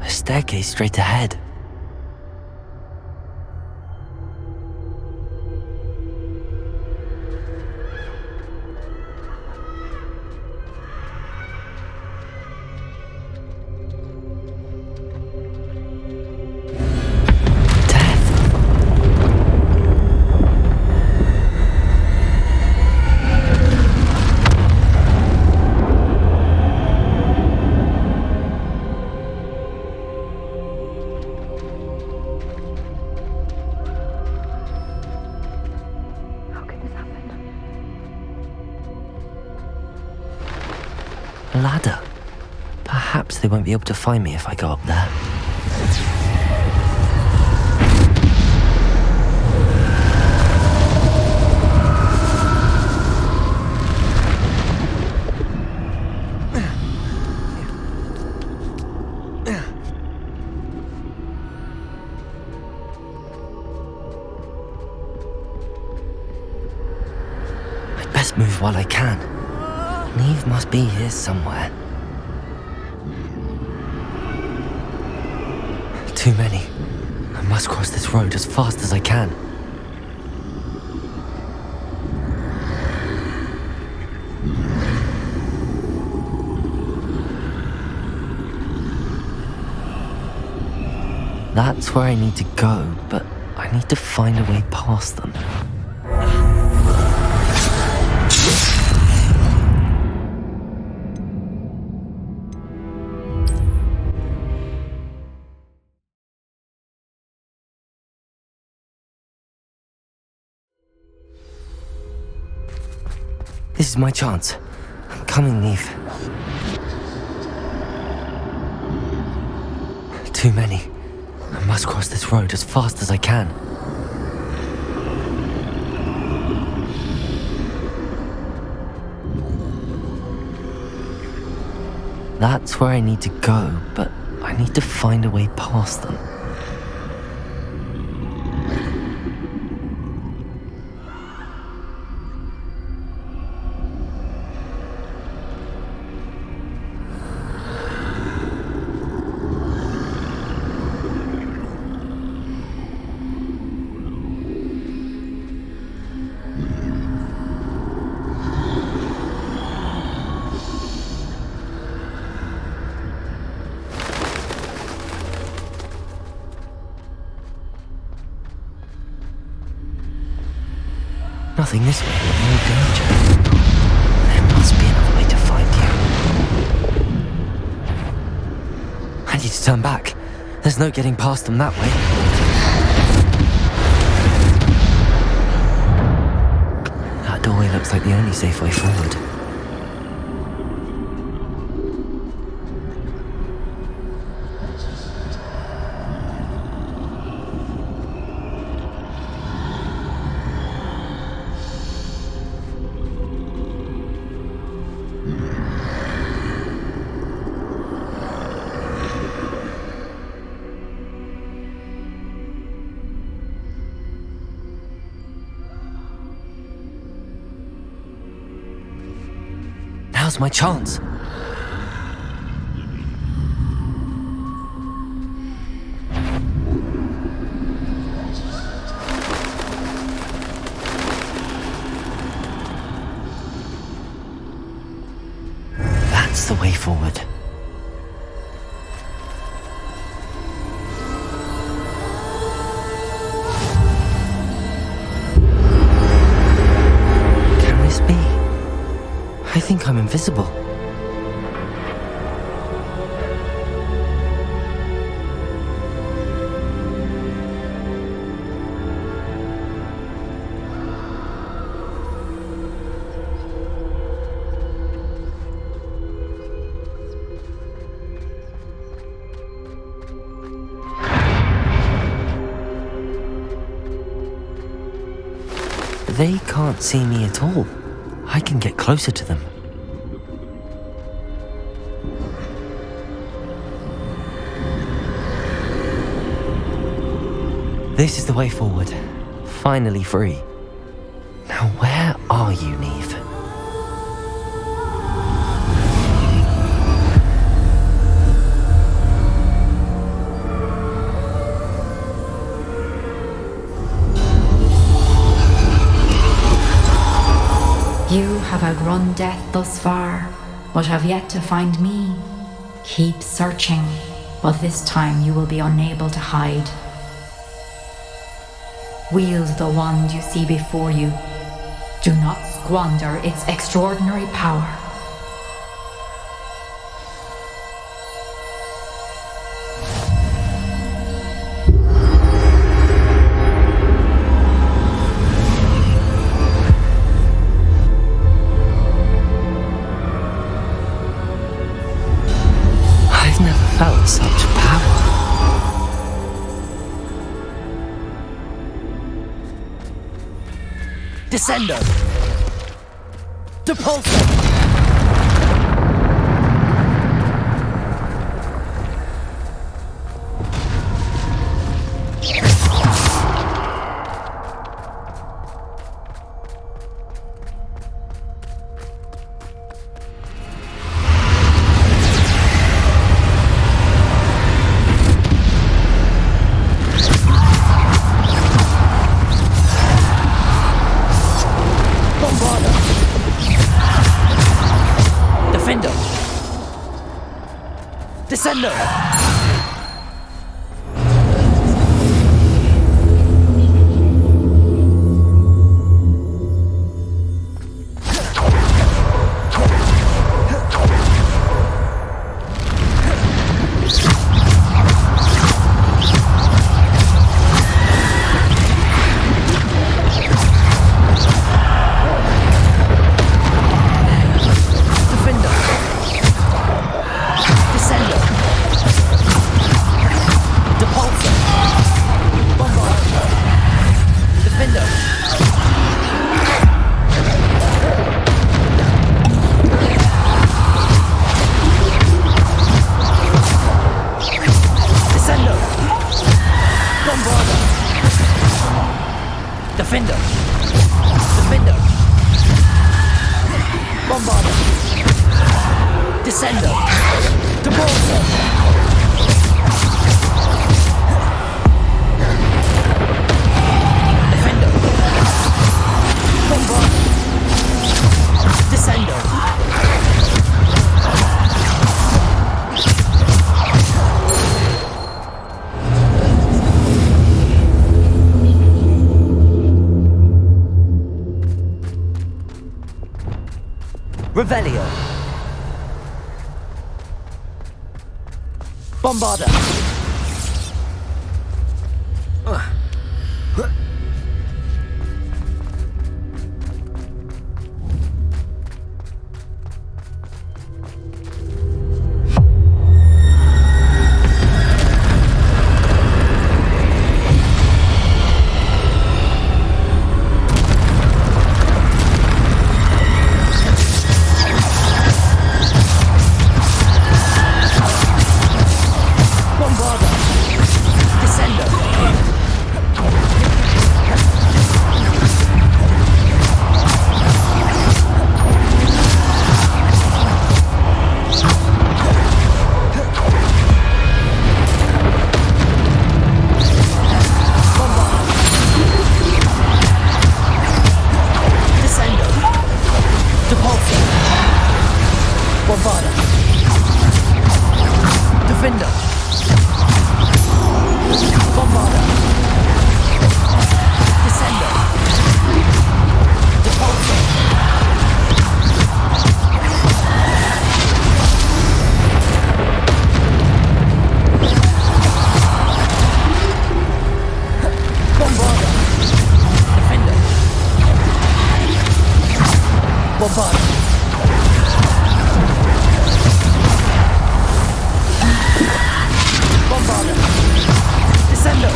A staircase straight ahead. A ladder. Perhaps they won't be able to find me if I go up there. I'd best move while I can. Neve must be here somewhere. Too many. I must cross this road as fast as I can. That's where I need to go, but I need to find a way past them. This is my chance. I'm coming, Neve. Too many. I must cross this road as fast as I can. That's where I need to go, but I need to find a way past them. Nothing this way, no danger. There must be another way to find you. I need to turn back. There's no getting past them that way. That doorway looks like the only safe way forward. Now's my chance. That's the way forward. Can this be? I think I'm invisible. They can't see me at all. I can get closer to them. This is the way forward. Finally free. Now where are you, Neve? You have outrun death thus far, but have yet to find me. Keep searching, but this time you will be unable to hide. Wield the wand you see before you. Do not squander its extraordinary power. I've never felt such power. Descendo! Depulso! Descendo! Defender! Defender! Bombarder! Descendo! Depulso! Defender! Bombarder! Descendo! Revelio. Bombarder. Depulsor. Bombarda. Defender. Bombarda. Descender. Depulsor. Bombarda. Defender. Bombarda. Bombarda. Descender.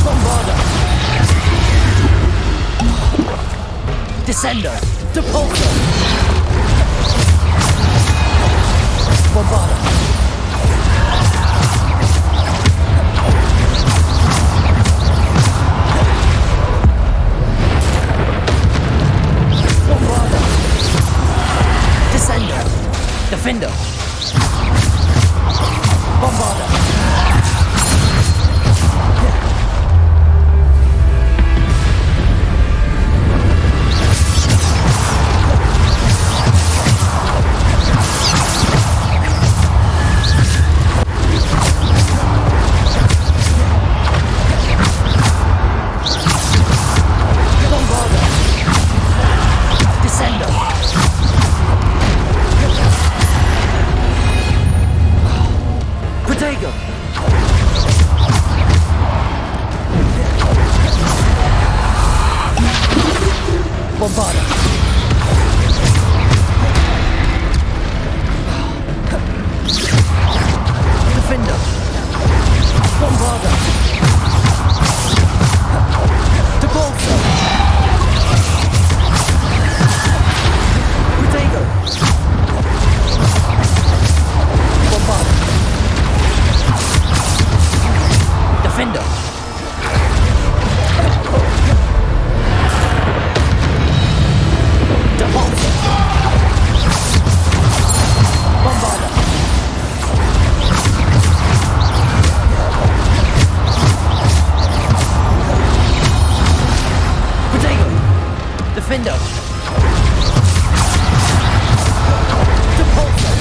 Bombarda. Descender. Depulsor. Bombarda. Bombarda. Descender. Defender. Bombarda. Bombarda. Defender. Bombarda. Depulsor. Potato. Bombarda. Defender. Bombarda. Potato. Defender. Depulsor.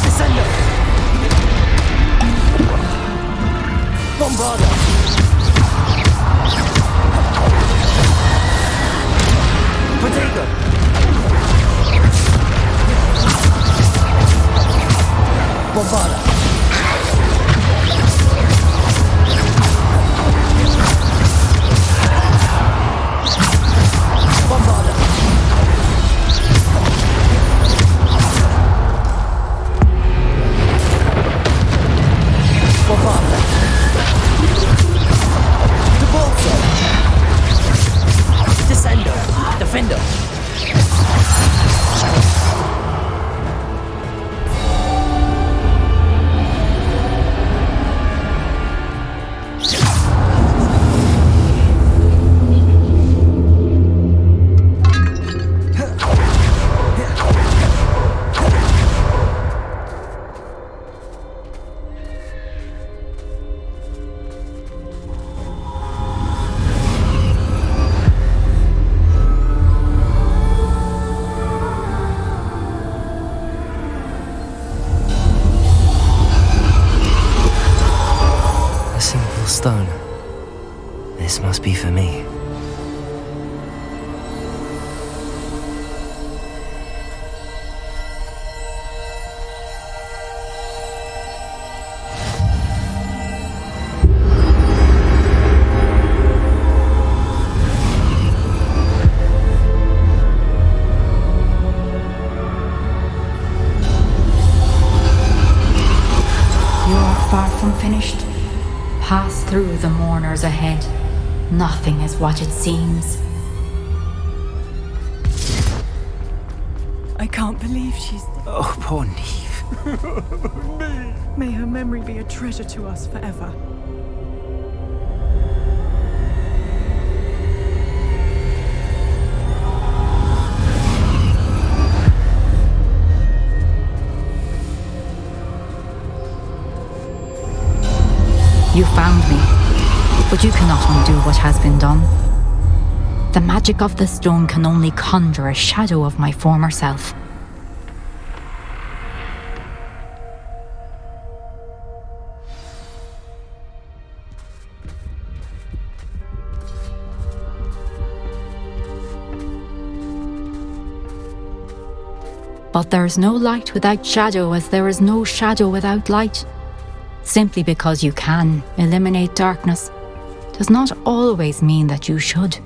Descender. Bombarda. Potato. Bombarda. Bombarda. Bombarda. Depulsor. Descender. Defender. Stone. This must be for me. You are far from finished. Pass through the mourners ahead. Nothing is what it seems. I can't believe she's... Oh, poor Neve. May her memory be a treasure to us forever. what has been done. The magic of the stone can only conjure a shadow of my former self. But there is no light without shadow, as there is no shadow without light. Simply because you can eliminate darkness does not always mean that you should.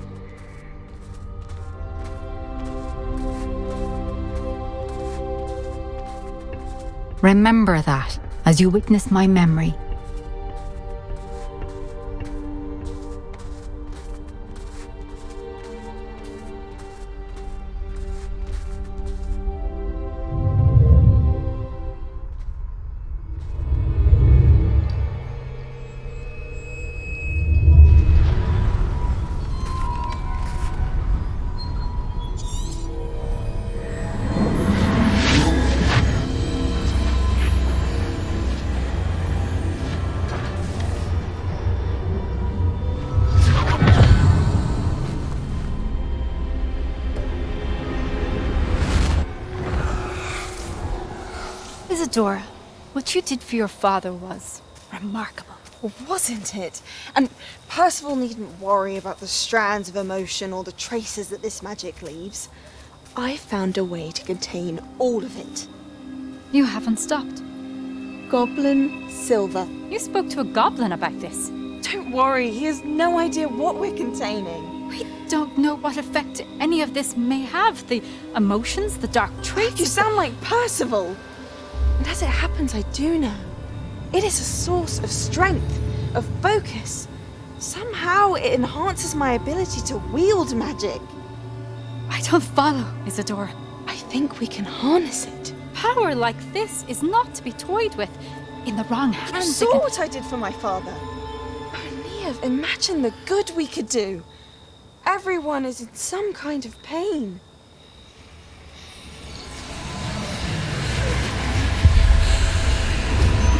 Remember that as you witness my memory. Isidora, what you did for your father was remarkable. Well, wasn't it? And Percival needn't worry about the strands of emotion or the traces that this magic leaves. I found a way to contain all of it. You haven't stopped. Goblin Silver. You spoke to a goblin about this. Don't worry, he has no idea what we're containing. We don't know what effect any of this may have. The emotions, the dark traits. You sound like Percival. And as it happens, I do know. It is a source of strength, of focus. Somehow it enhances my ability to wield magic. I don't follow, Isidora. I think we can harness it. Power like this is not to be toyed with. In the wrong hands. You saw what I did for my father. Only imagine the good we could do. Everyone is in some kind of pain.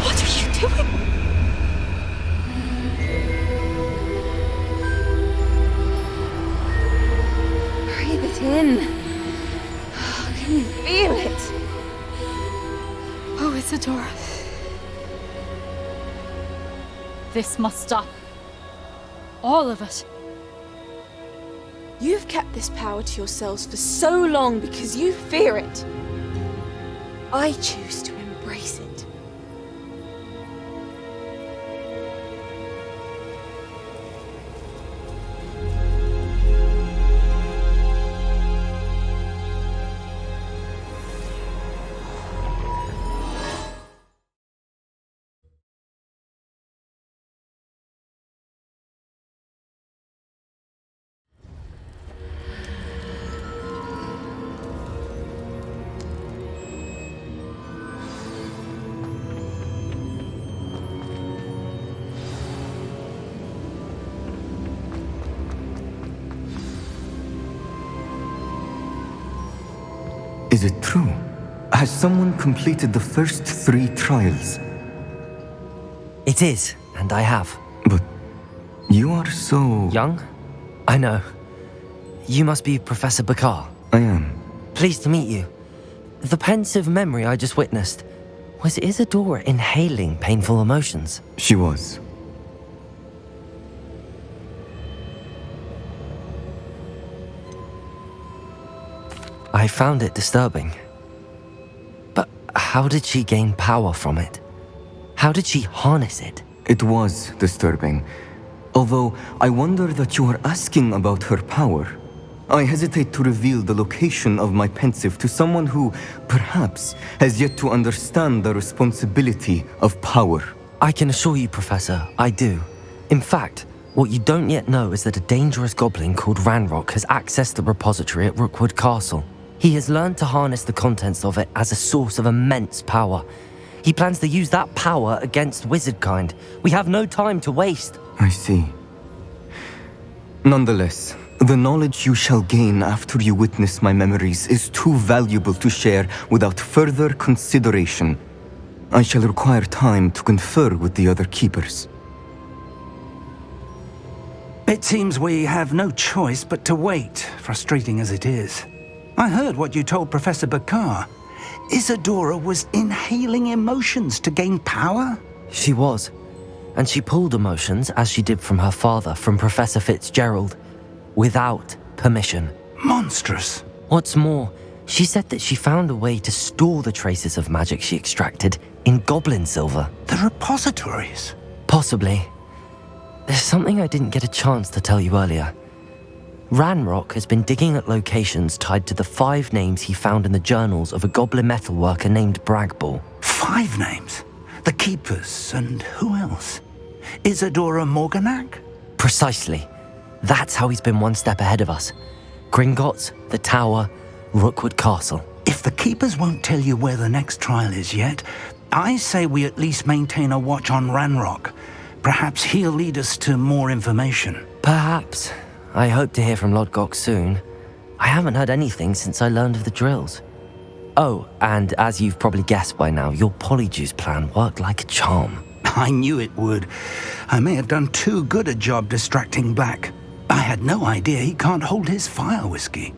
What are you doing? Breathe it in. Can you feel it? Oh, Isidora. This must stop. All of it. You've kept this power to yourselves for so long because you fear it. I choose to embrace it. Is it true? Has someone completed the first 3 trials? It is, and I have. But you are so... young? I know. You must be Professor Bakar. I am. Pleased to meet you. The pensive memory I just witnessed, was Isidora inhaling painful emotions? She was. I found it disturbing. But how did she gain power from it? How did she harness it? It was disturbing. Although I wonder that you are asking about her power. I hesitate to reveal the location of my pensive to someone who, perhaps, has yet to understand the responsibility of power. I can assure you, Professor, I do. In fact, what you don't yet know is that a dangerous goblin called Ranrock has accessed the repository at Rookwood Castle. He has learned to harness the contents of it as a source of immense power. He plans to use that power against wizardkind. We have no time to waste. I see. Nonetheless, the knowledge you shall gain after you witness my memories is too valuable to share without further consideration. I shall require time to confer with the other keepers. It seems we have no choice but to wait, frustrating as it is. I heard what you told Professor Bakar. Isidora was inhaling emotions to gain power? She was. And she pulled emotions, as she did from her father, from Professor Fitzgerald, without permission. Monstrous. What's more, she said that she found a way to store the traces of magic she extracted in goblin silver. The repositories? Possibly. There's something I didn't get a chance to tell you earlier. Ranrock has been digging at locations tied to the 5 names he found in the journals of a goblin metalworker named Bragball. 5 names? The Keepers, and who else? Isidora Morganach? Precisely. That's how he's been one step ahead of us. Gringotts, the Tower, Rookwood Castle. If the Keepers won't tell you where the next trial is yet, I say we at least maintain a watch on Ranrock. Perhaps he'll lead us to more information. Perhaps. I hope to hear from Lodgok soon. I haven't heard anything since I learned of the drills. Oh, and as you've probably guessed by now, your Polyjuice plan worked like a charm. I knew it would. I may have done too good a job distracting Black. I had no idea he can't hold his fire whiskey.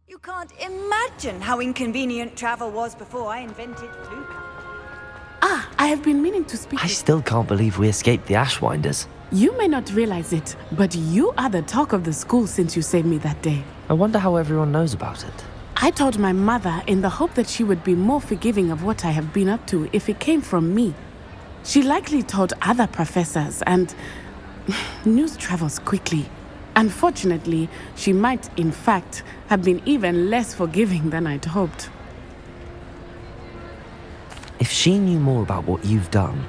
You can't imagine how inconvenient travel was before I invented flu. Ah, I have been meaning to speak. I still can't believe we escaped the Ashwinders. You may not realize it, but you are the talk of the school since you saved me that day. I wonder how everyone knows about it. I told my mother in the hope that she would be more forgiving of what I have been up to if it came from me. She likely told other professors, and news travels quickly. Unfortunately, she might, in fact, have been even less forgiving than I'd hoped. If she knew more about what you've done,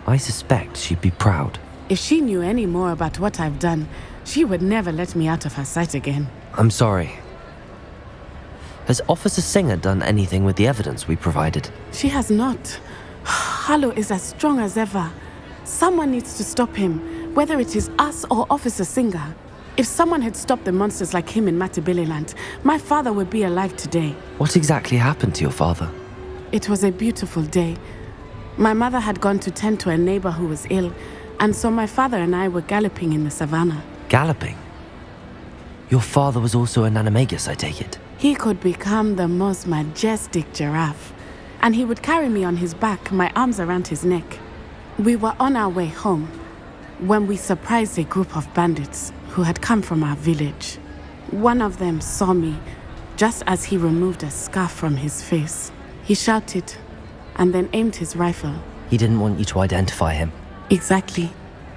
I suspect she'd be proud. If she knew any more about what I've done, she would never let me out of her sight again. I'm sorry. Has Officer Singer done anything with the evidence we provided? She has not. Harlow is as strong as ever. Someone needs to stop him, whether it is us or Officer Singer. If someone had stopped the monsters like him in Matabeleland, my father would be alive today. What exactly happened to your father? It was a beautiful day. My mother had gone to tend to a neighbor who was ill, and so my father and I were galloping in the savannah. Galloping? Your father was also an animagus, I take it? He could become the most majestic giraffe, and he would carry me on his back, my arms around his neck. We were on our way home when we surprised a group of bandits who had come from our village. One of them saw me just as he removed a scarf from his face. He shouted and then aimed his rifle. He didn't want you to identify him. Exactly.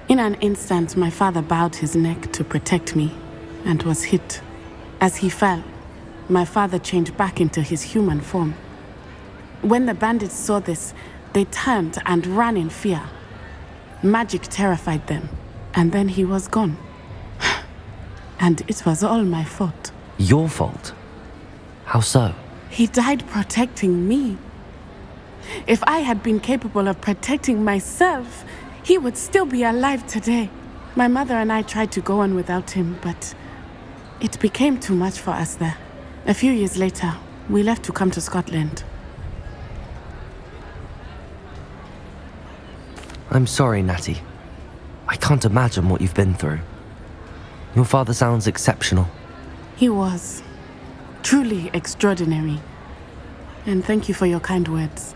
In an instant, my father bowed his neck to protect me and was hit. As he fell, my father changed back into his human form. When the bandits saw this, they turned and ran in fear. Magic terrified them, and then he was gone. And it was all my fault. Your fault? How so? He died protecting me. If I had been capable of protecting myself, he would still be alive today. My mother and I tried to go on without him, but it became too much for us there. A few years later, we left to come to Scotland. I'm sorry, Natty. I can't imagine what you've been through. Your father sounds exceptional. He was. Truly extraordinary. And thank you for your kind words.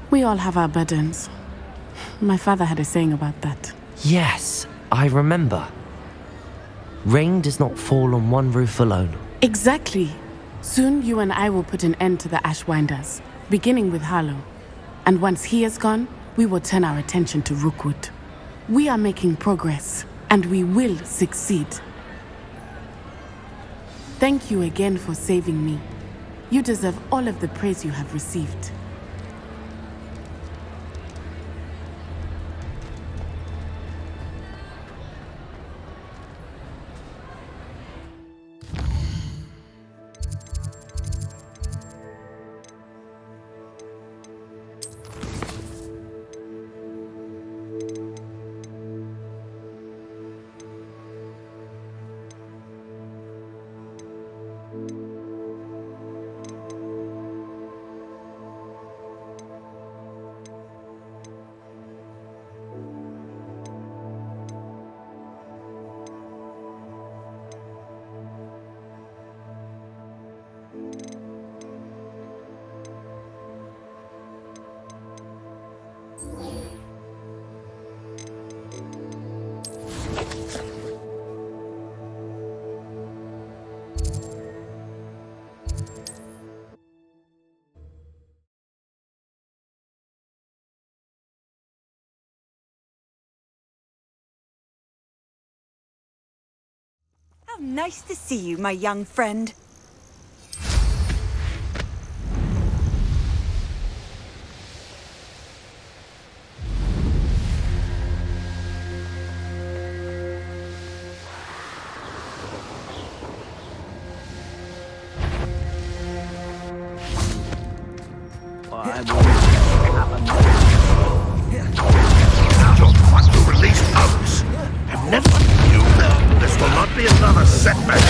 We all have our burdens. My father had a saying about that. Yes, I remember. Rain does not fall on one roof alone. Exactly. Soon you and I will put an end to the Ashwinders, beginning with Harlow. And once he is gone, we will turn our attention to Rookwood. We are making progress, and we will succeed. Thank you again for saving me. You deserve all of the praise you have received. How nice to see you, my young friend. Don't want to release powers. I've never knew. This will not be another setback.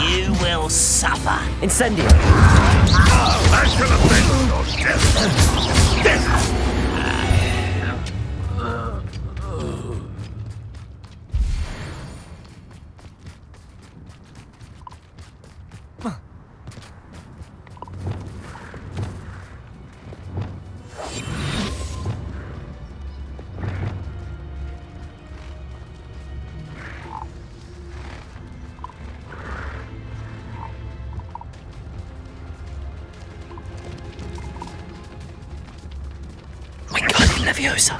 You will suffer. Incendio! I shall avenge your death. Death! We got him, Leviosa.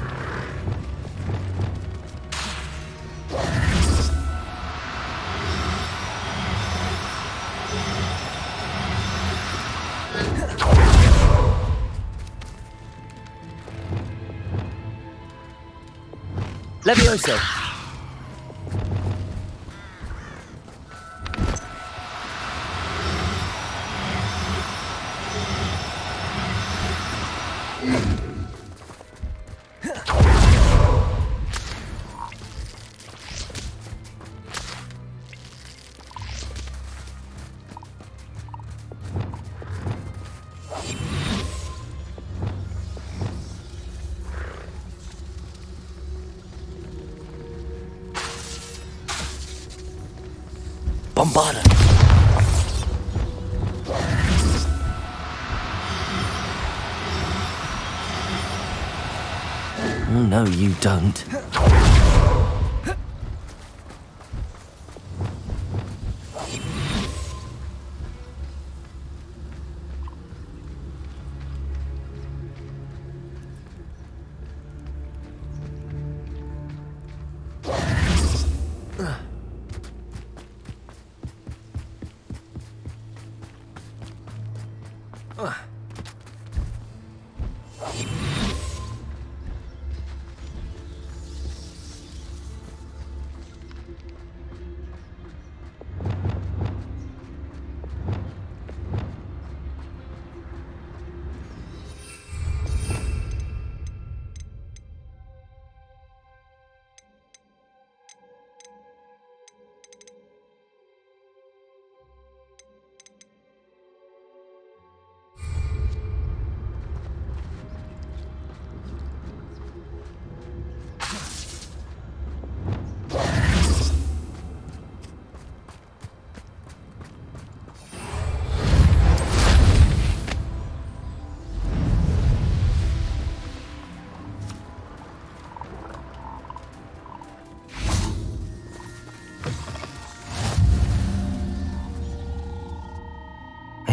Leviosa. Bombarda. No, you don't.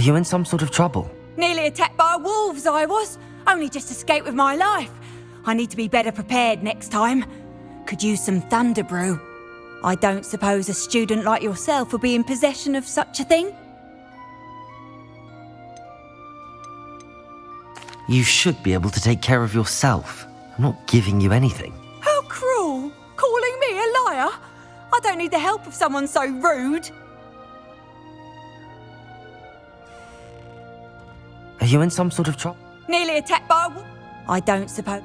you in some sort of trouble? Nearly attacked by wolves, I was. Only just escaped with my life. I need to be better prepared next time. Could use some thunder brew. I don't suppose a student like yourself would be in possession of such a thing? You should be able to take care of yourself. I'm not giving you anything. How cruel! Calling me a liar? I don't need the help of someone so rude. Are you in some sort of trouble? Nearly attacked by I don't suppose...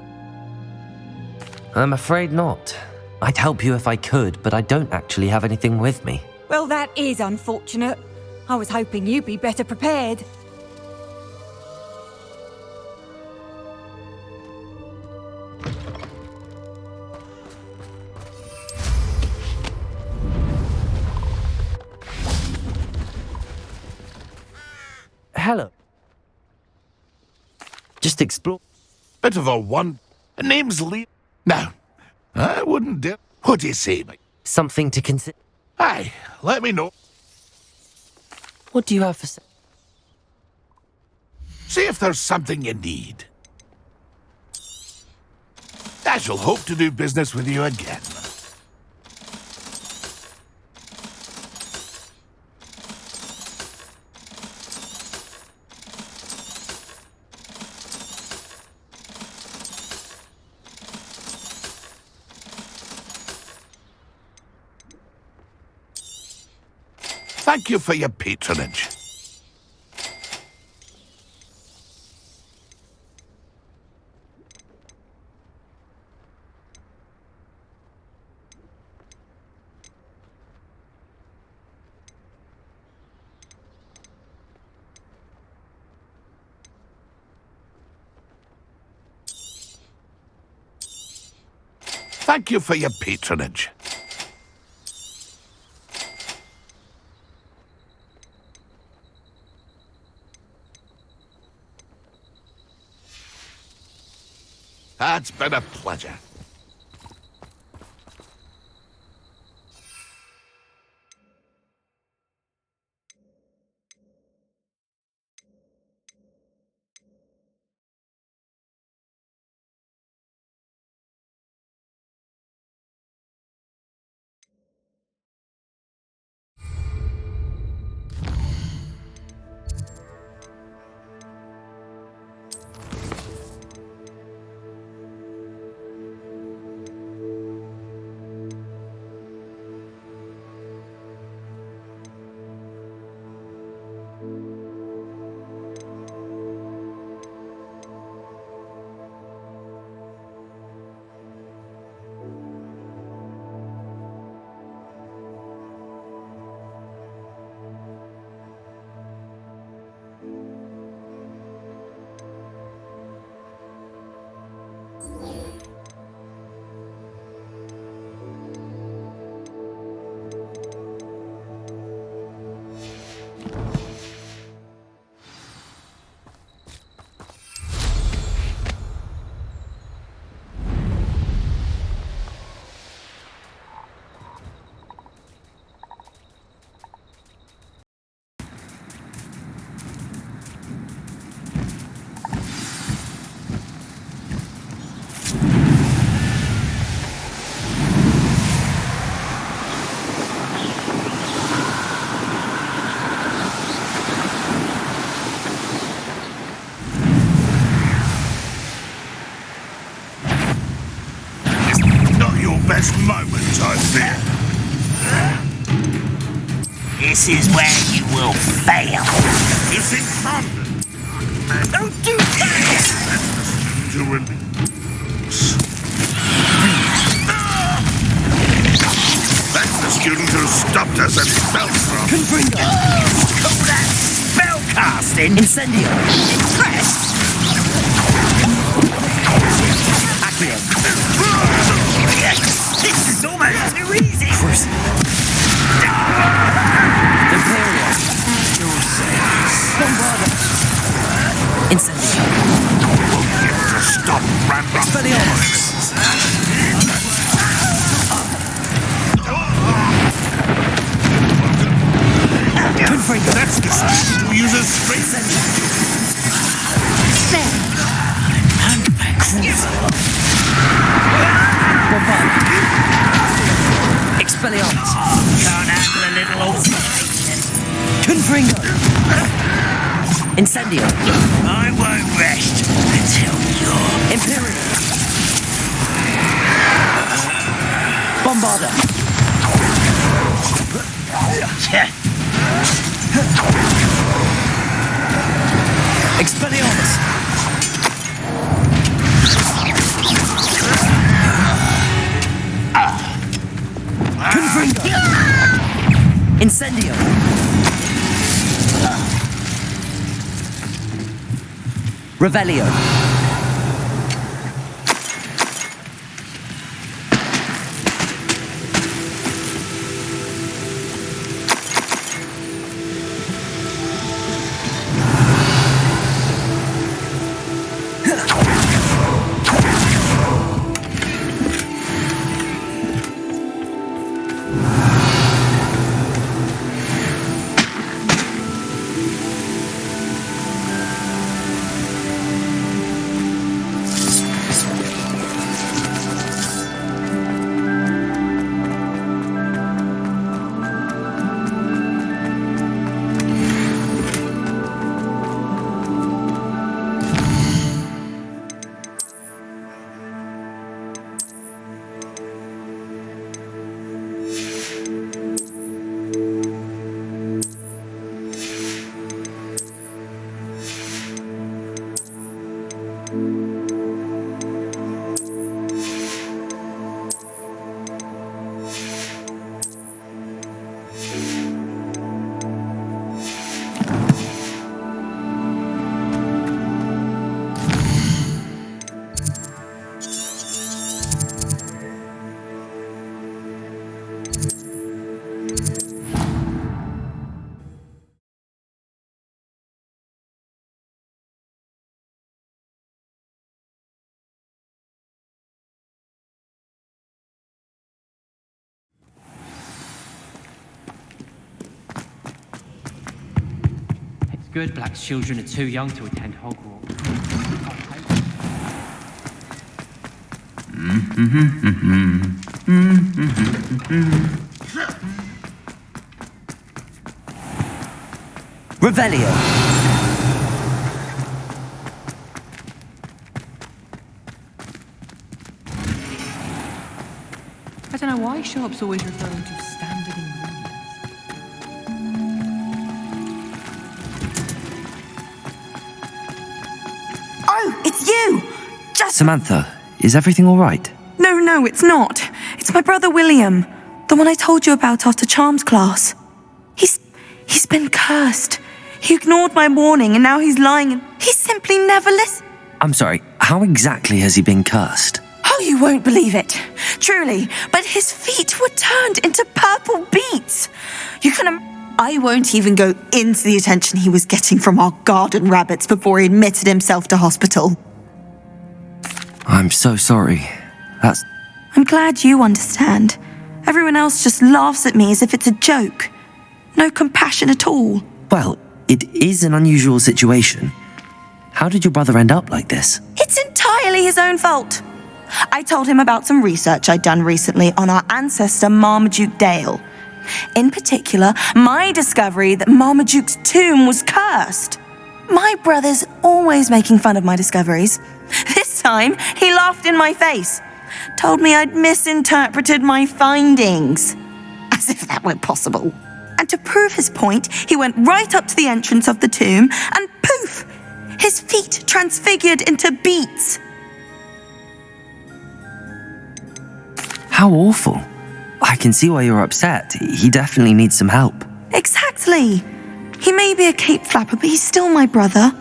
I'm afraid not. I'd help you if I could, but I don't actually have anything with me. Well, that is unfortunate. I was hoping you'd be better prepared. Hello. Just explore. Bit of a one. Her name's Lee. No, I wouldn't dare. What do you say, mate? Something to consider. Aye, let me know. What do you have for sale? See if there's something you need. I shall hope to do business with you again. Thank you for your patronage. Thank you for your patronage. It's been a pleasure. Best moment, I fear. This is where you will fail. You think thunder? Don't do that! To release. That's the student who stopped us at Spellcraft. Confringo! Call that spellcasting? Incendio! Impress? This is almost too easy! First. Imperial! Bombarda! Incendio! To stop Randolph! Expelliarmus! Confringo! That's the student who uses straight Confringo! Incendio! I won't rest until you're... Imperial! Bombarda! Expelliarmus! Confringo! Incendio! Revelio! Good Black's children are too young to attend Hogwarts. Revelio! I don't know why Sharp's always referring to standard ingredients. Oh, it's you! Samantha, is everything all right? No, it's not. It's my brother William, the one I told you about after Charms class. He's been cursed. He ignored my warning and now he's lying and he simply never listened. I'm sorry, how exactly has he been cursed? Oh, you won't believe it. Truly, but his feet were turned into purple beets. I won't even go into the attention he was getting from our garden rabbits before he admitted himself to hospital. I'm so sorry. I'm glad you understand. Everyone else just laughs at me as if it's a joke. No compassion at all. Well, it is an unusual situation. How did your brother end up like this? It's entirely his own fault. I told him about some research I'd done recently on our ancestor Marmaduke Dale. In particular, my discovery that Marmaduke's tomb was cursed. My brother's always making fun of my discoveries. This time, he laughed in my face. Told me I'd misinterpreted my findings. As if that were possible. And to prove his point, he went right up to the entrance of the tomb and poof! His feet transfigured into beets. How awful. I can see why you're upset. He definitely needs some help. Exactly. He may be a cape flapper, but he's still my brother.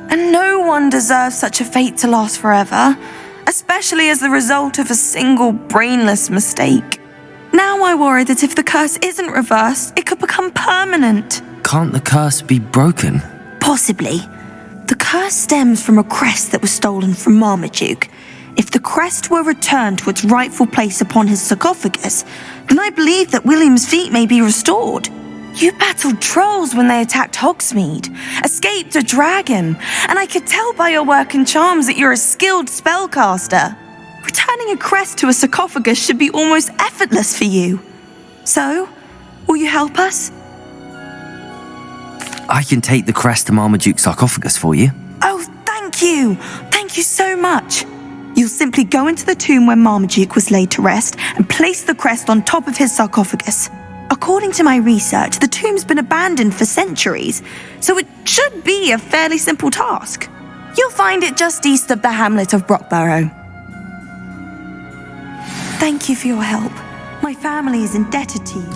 And no one deserves such a fate to last forever, especially as the result of a single brainless mistake. Now I worry that if the curse isn't reversed, it could become permanent. Can't the curse be broken? Possibly. The curse stems from a crest that was stolen from Marmaduke. If the crest were returned to its rightful place upon his sarcophagus, then I believe that William's feet may be restored. You battled trolls when they attacked Hogsmeade, escaped a dragon, and I could tell by your work and charms that you're a skilled spellcaster. Returning a crest to a sarcophagus should be almost effortless for you. So, will you help us? I can take the crest to Marmaduke's sarcophagus for you. Oh, thank you! Thank you so much! You'll simply go into the tomb where Marmaduke was laid to rest and place the crest on top of his sarcophagus. According to my research, the tomb's been abandoned for centuries, so it should be a fairly simple task. You'll find it just east of the hamlet of Brockborough. Thank you for your help. My family is indebted to you.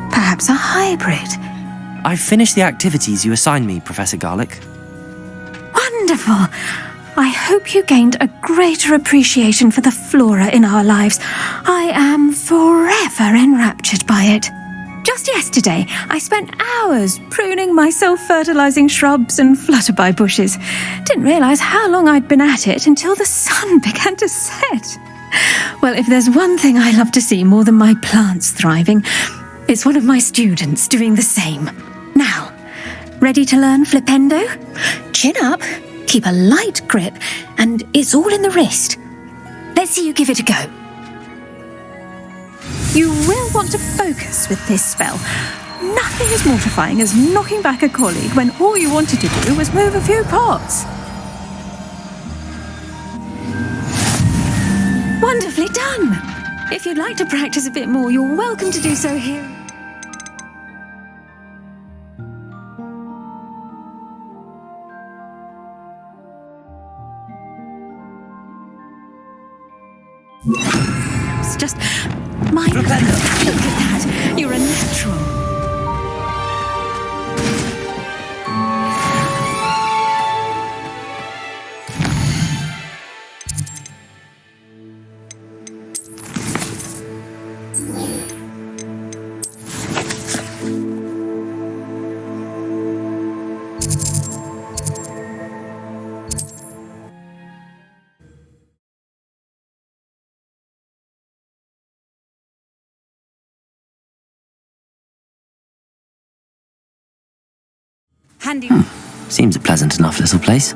Perhaps a hybrid. I've finished the activities you assigned me, Professor Garlick. Wonderful. I hope you gained a greater appreciation for the flora in our lives. I am forever enraptured by it. Just yesterday, I spent hours pruning my self-fertilizing shrubs and flutterby bushes. Didn't realize how long I'd been at it until the sun began to set. Well, if there's one thing I love to see more than my plants thriving, it's one of my students doing the same. Now, ready to learn Flipendo? Chin up, keep a light grip, and it's all in the wrist. Let's see you give it a go. You will want to focus with this spell. Nothing as mortifying as knocking back a colleague when all you wanted to do was move a few pots. Wonderfully done! If you'd like to practice a bit more, you're welcome to do so here. It's just my... Look at that! You're a natural. Handy. Seems a pleasant enough little place.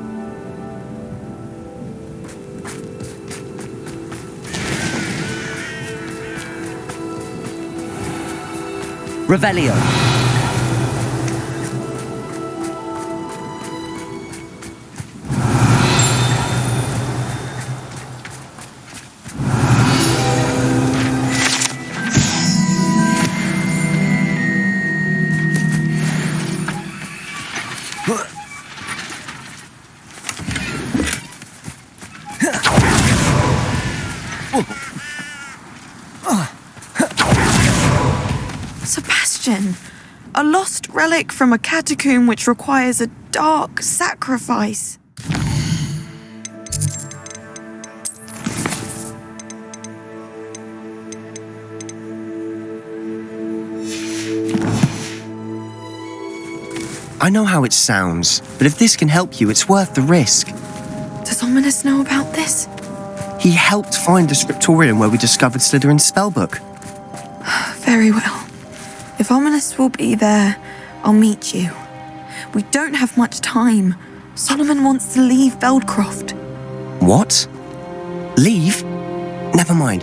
Revelio. Sebastian, a lost relic from a catacomb which requires a dark sacrifice. I know how it sounds, but if this can help you, it's worth the risk. Does Ominous know about this? He helped find the scriptorium where we discovered Slytherin's spellbook. Very well. If Ominous will be there, I'll meet you. We don't have much time. Solomon wants to leave Feldcroft. What? Leave? Never mind.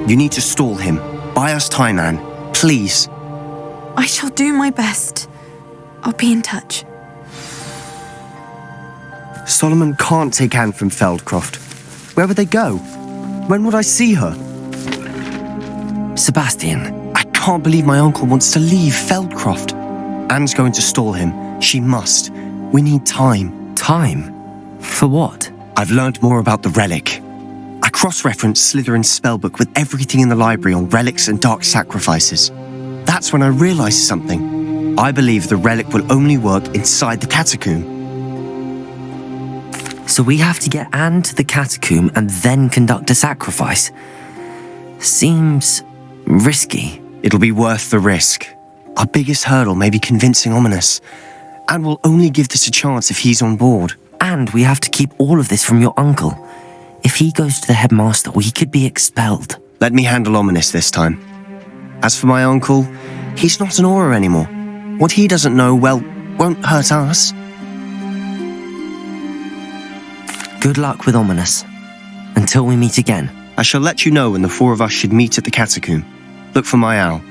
You need to stall him. Buy us time, Anne. Please. I shall do my best. I'll be in touch. Solomon can't take Anne from Feldcroft. Where would they go? When would I see her? Sebastian. I can't believe my uncle wants to leave Feldcroft. Anne's going to stall him. She must. We need time. Time? For what? I've learned more about the relic. I cross-referenced Slytherin's spellbook with everything in the library on relics and dark sacrifices. That's when I realized something. I believe the relic will only work inside the catacomb. So we have to get Anne to the catacomb and then conduct a sacrifice. Seems risky. It'll be worth the risk. Our biggest hurdle may be convincing Ominous. And we'll only give this a chance if he's on board. And we have to keep all of this from your uncle. If he goes to the headmaster, we could be expelled. Let me handle Ominous this time. As for my uncle, he's not an Auror anymore. What he doesn't know, well, won't hurt us. Good luck with Ominous. Until we meet again. I shall let you know when the four of us should meet at the catacomb. Look for my owl.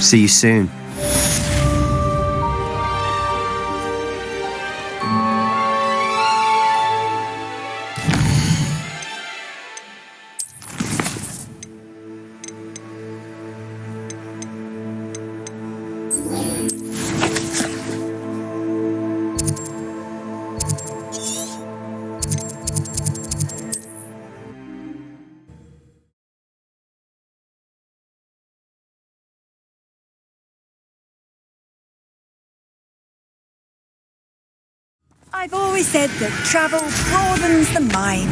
See you soon. I've always said that travel broadens the mind.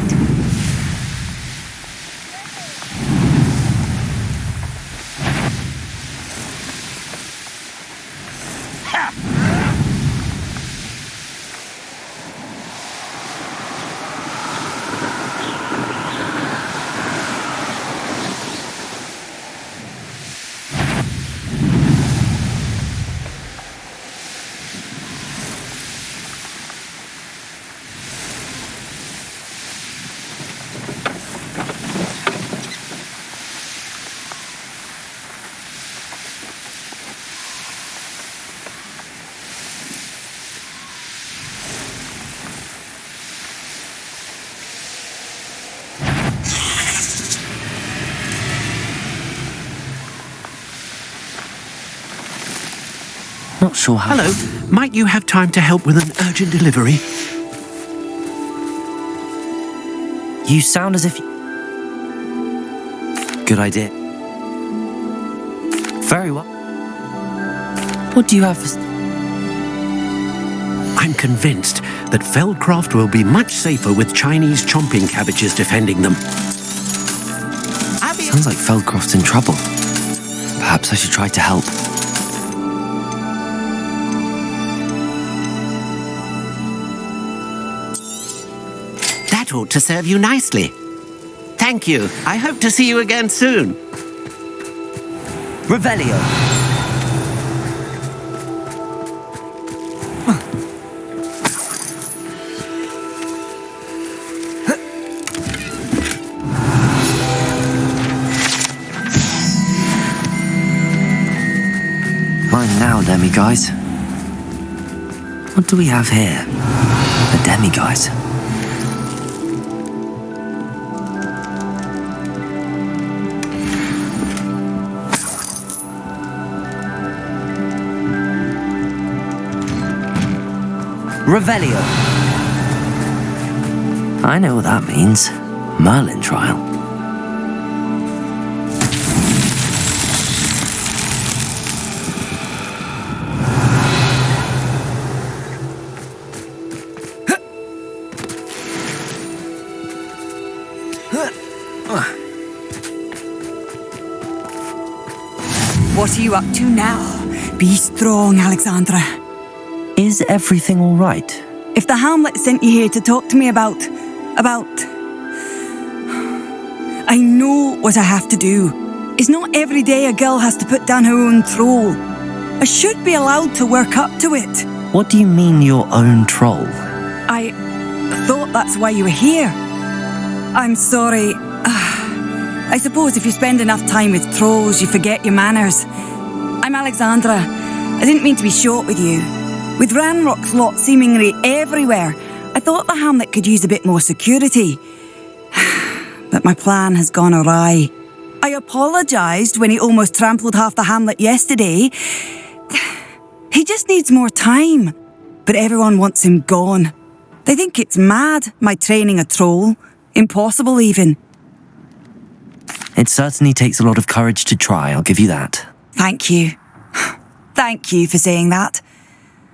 Not sure how... Hello. Might you have time to help with an urgent delivery? You sound as if... Good idea. Very well. What do you have for... I'm convinced that Feldcroft will be much safer with Chinese chomping cabbages defending them. Sounds like Feldcroft's in trouble. Perhaps I should try to help. That ought to serve you nicely. Thank you. I hope to see you again soon. Revelio. Mine now, demiguise. What do we have here? A demiguise. Revelio. I know what that means. Merlin trial. What are you up to now? Be strong, Alexandra. Is everything all right? If the Hamlet sent you here to talk to me about... I know what I have to do. It's not every day a girl has to put down her own troll. I should be allowed to work up to it. What do you mean, your own troll? I thought that's why you were here. I'm sorry. I suppose if you spend enough time with trolls, you forget your manners. I'm Alexandra. I didn't mean to be short with you. With Ranrock's lot seemingly everywhere, I thought the Hamlet could use a bit more security. But my plan has gone awry. I apologised when he almost trampled half the Hamlet yesterday. He just needs more time. But everyone wants him gone. They think it's mad, my training a troll. Impossible, even. It certainly takes a lot of courage to try, I'll give you that. Thank you. Thank you for saying that.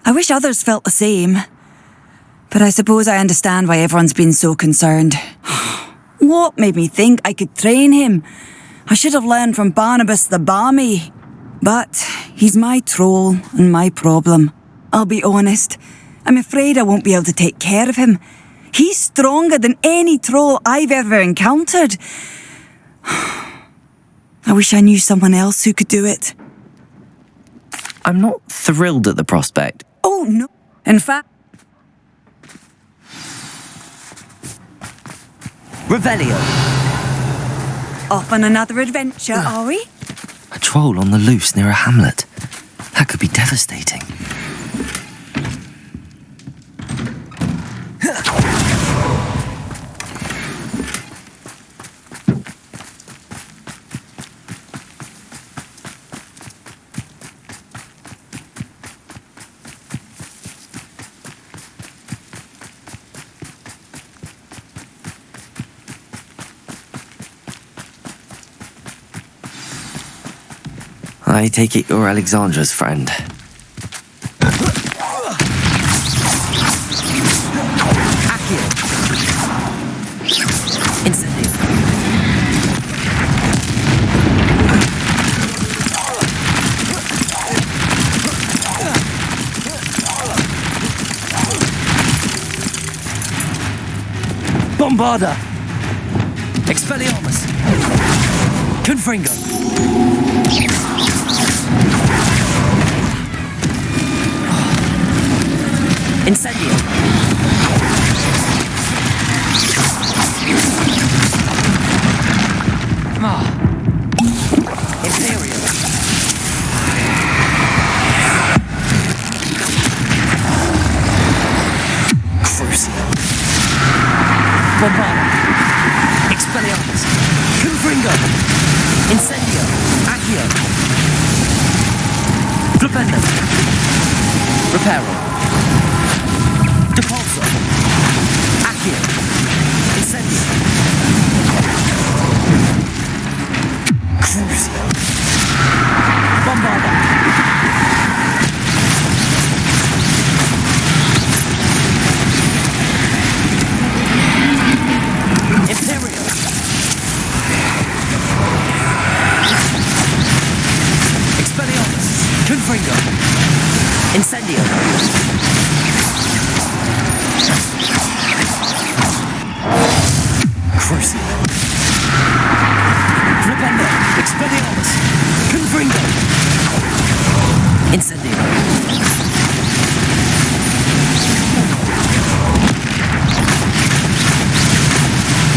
I wish others felt the same. But I suppose I understand why everyone's been so concerned. What made me think I could train him? I should have learned from Barnabas the Barmy. But he's my troll and my problem. I'll be honest. I'm afraid I won't be able to take care of him. He's stronger than any troll I've ever encountered. I wish I knew someone else who could do it. I'm not thrilled at the prospect. Oh, no. In fact... Revelio. Off on another adventure, are we? A troll on the loose near a hamlet. That could be devastating. I take it you're Alexandra's friend. Accio. Incendio. Bombarda. Expelliarmus. Confringo. Incendio. Imperial. Crucio. Bombarda. Expelliarmus. Confringo. Incendio. Accio. Flipendo. Reparo. Depulso. Accio. Incendio. Crucio. Bombarda. Imperial. Expelliarmus. Confringo. Incendio. Crucio. Flipendo. Expelliarmus. Confringo. Incendio.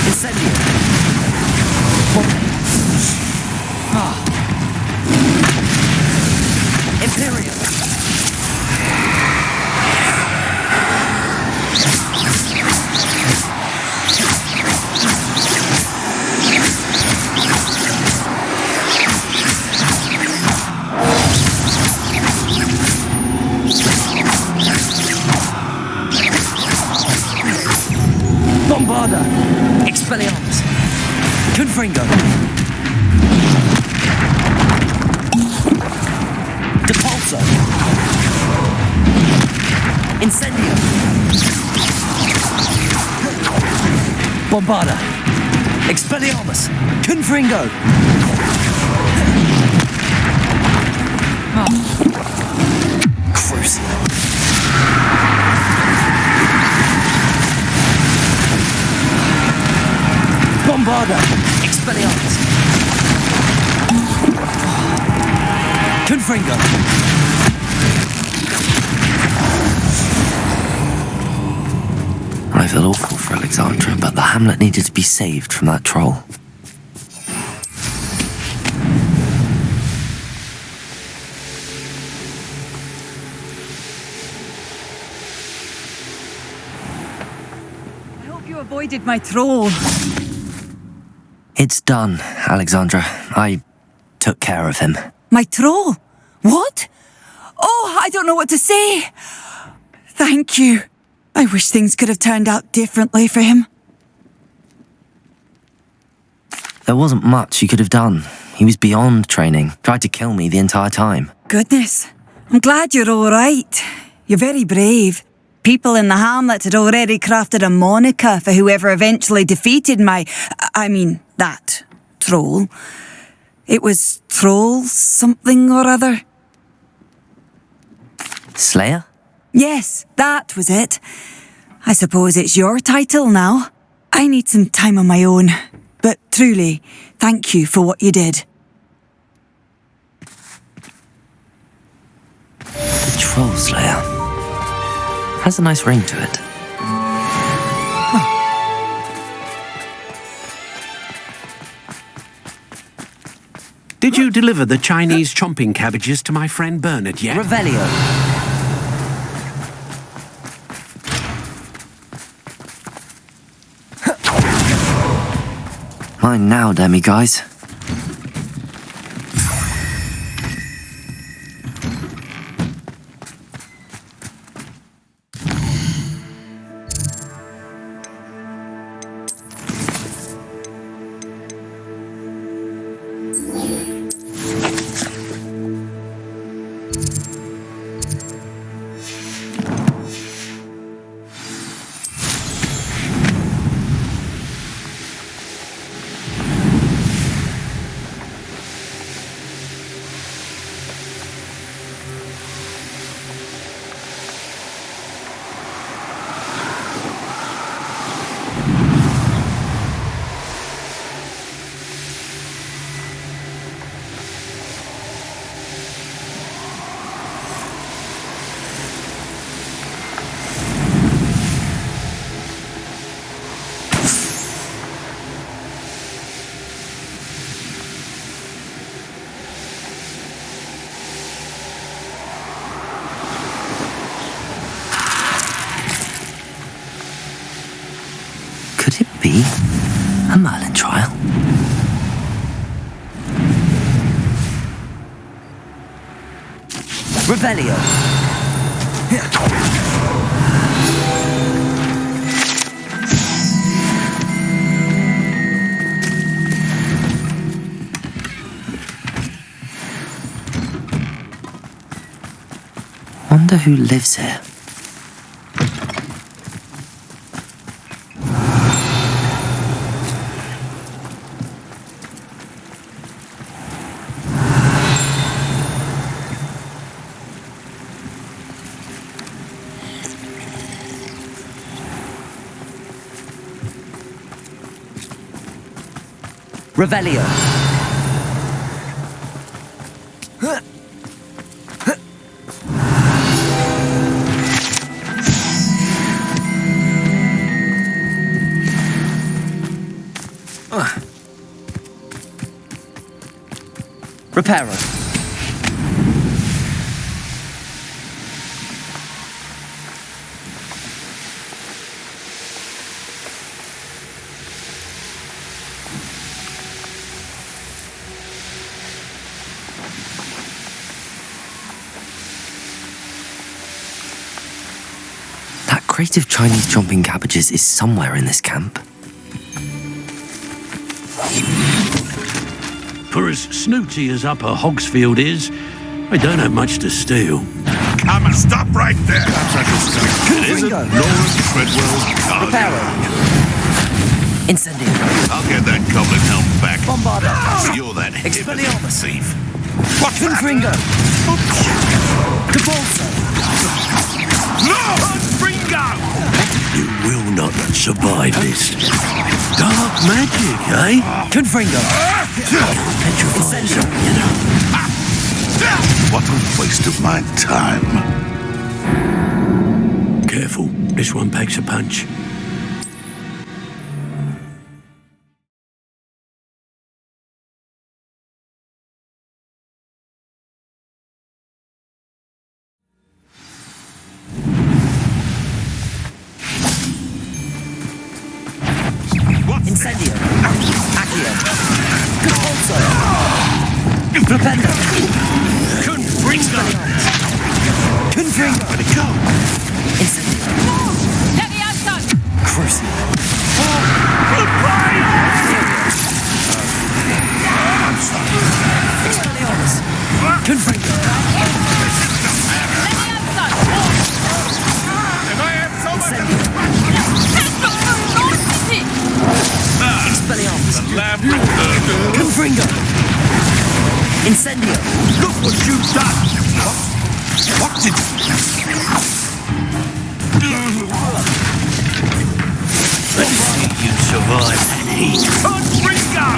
Incendio. Imperial. Bombarda. Expelliarmus. Confringo. Depulso. Incendio. Bombarda. Expelliarmus. Confringo. Crucio. Bombarda. Expelliarmus. Confringo. I feel awful for Alexandra, but the hamlet needed to be saved from that troll. I hope you avoided my troll. It's done, Alexandra. I took care of him. My troll? What? Oh, I don't know what to say. Thank you. I wish things could have turned out differently for him. There wasn't much you could have done. He was beyond training, tried to kill me the entire time. Goodness. I'm glad you're all right. You're very brave. People in the hamlet had already crafted a moniker for whoever eventually defeated that troll. It was Troll something or other. Slayer? Yes, that was it. I suppose it's your title now. I need some time on my own. But truly, thank you for what you did. The Troll Slayer. Has a nice ring to it. Did you deliver the Chinese chomping cabbages to my friend Bernard yet? Revelio. Mine now, demiguise. Could it be a Merlin trial? Revelio. Wonder who lives here. Revelio. Reparo. That crate of Chinese chomping cabbages is somewhere in this camp. For as snooty as Upper Hogsfield is, I don't have much to steal. Come and stop right there! It isn't Lawrence Treadwell's cargo. Incendio. I'll get that goblin helm back. Bombarda. You're that Expelliarmus. thief. What's that? Confringo. Capulso. No! Confringo! You will not survive this. Dark magic, eh? Confringo. Incendio. What a waste of my time. Careful, this one packs a punch. Incendio. Accio. Capulso. Propendo. Confringo. Confringo. Where'd it go? Incendio. Leviathan! Crucio. Expelliarmus. Confringo. Incendio. Expelliarmus. The lab returned. Confringo. Incendio. Look what you've done! What did... Let's see you survive that heat. Confringo!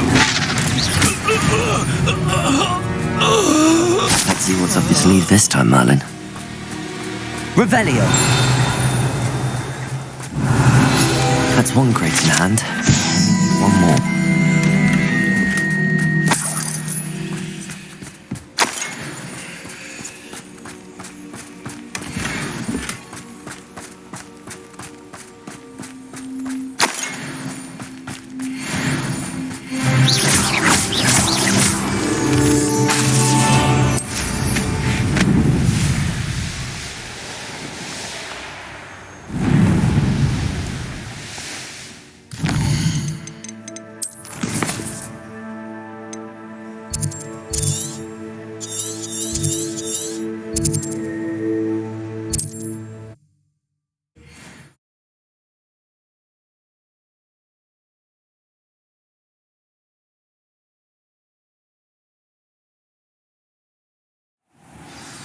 Let's see what's up your sleeve this time, Merlin. Revelio. That's one crate in hand. One more.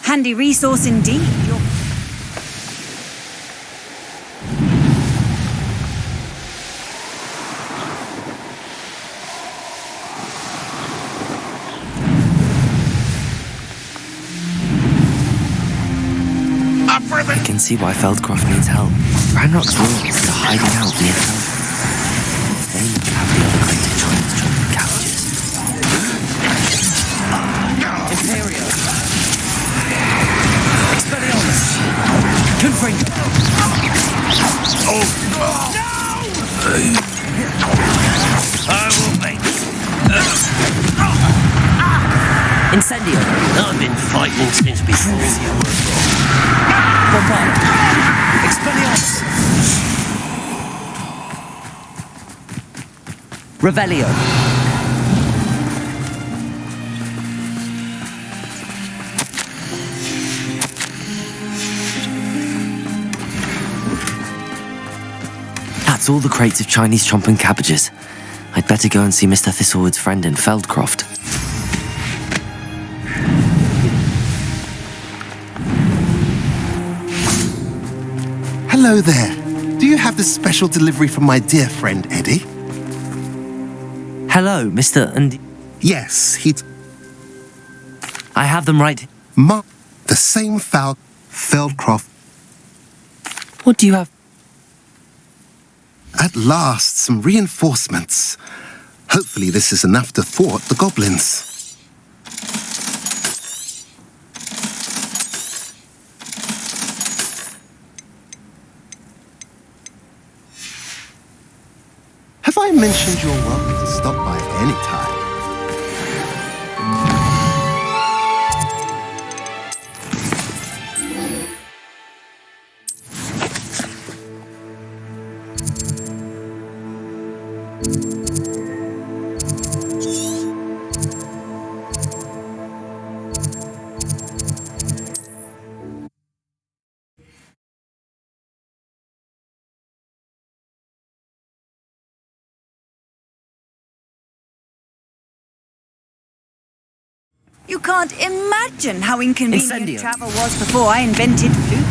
Handy resource indeed. I can see why Feldcroft needs help. Ranrock's ruins are hiding out near Feldcroft. They need to have the other creative trials jumping cabbages. Imperio! Expelliarmus! Confringo! Oh! No! I will make Incendio! I've been fighting since before you were born. Bombard! Expelliarmus! Revelio! That's all the crates of Chinese chomping cabbages. I'd better go and see Mr. Thistlewood's friend in Feldcroft. Hello there. Do you have the special delivery from my dear friend Eddie? Hello, Mr. and... Yes, I have them right... the same Feldcroft. What do you have? At last, some reinforcements. Hopefully this is enough to thwart the goblins. Have I mentioned you're welcome to stop by any time? You can't imagine how inconvenient Incendio. travel was before I invented food.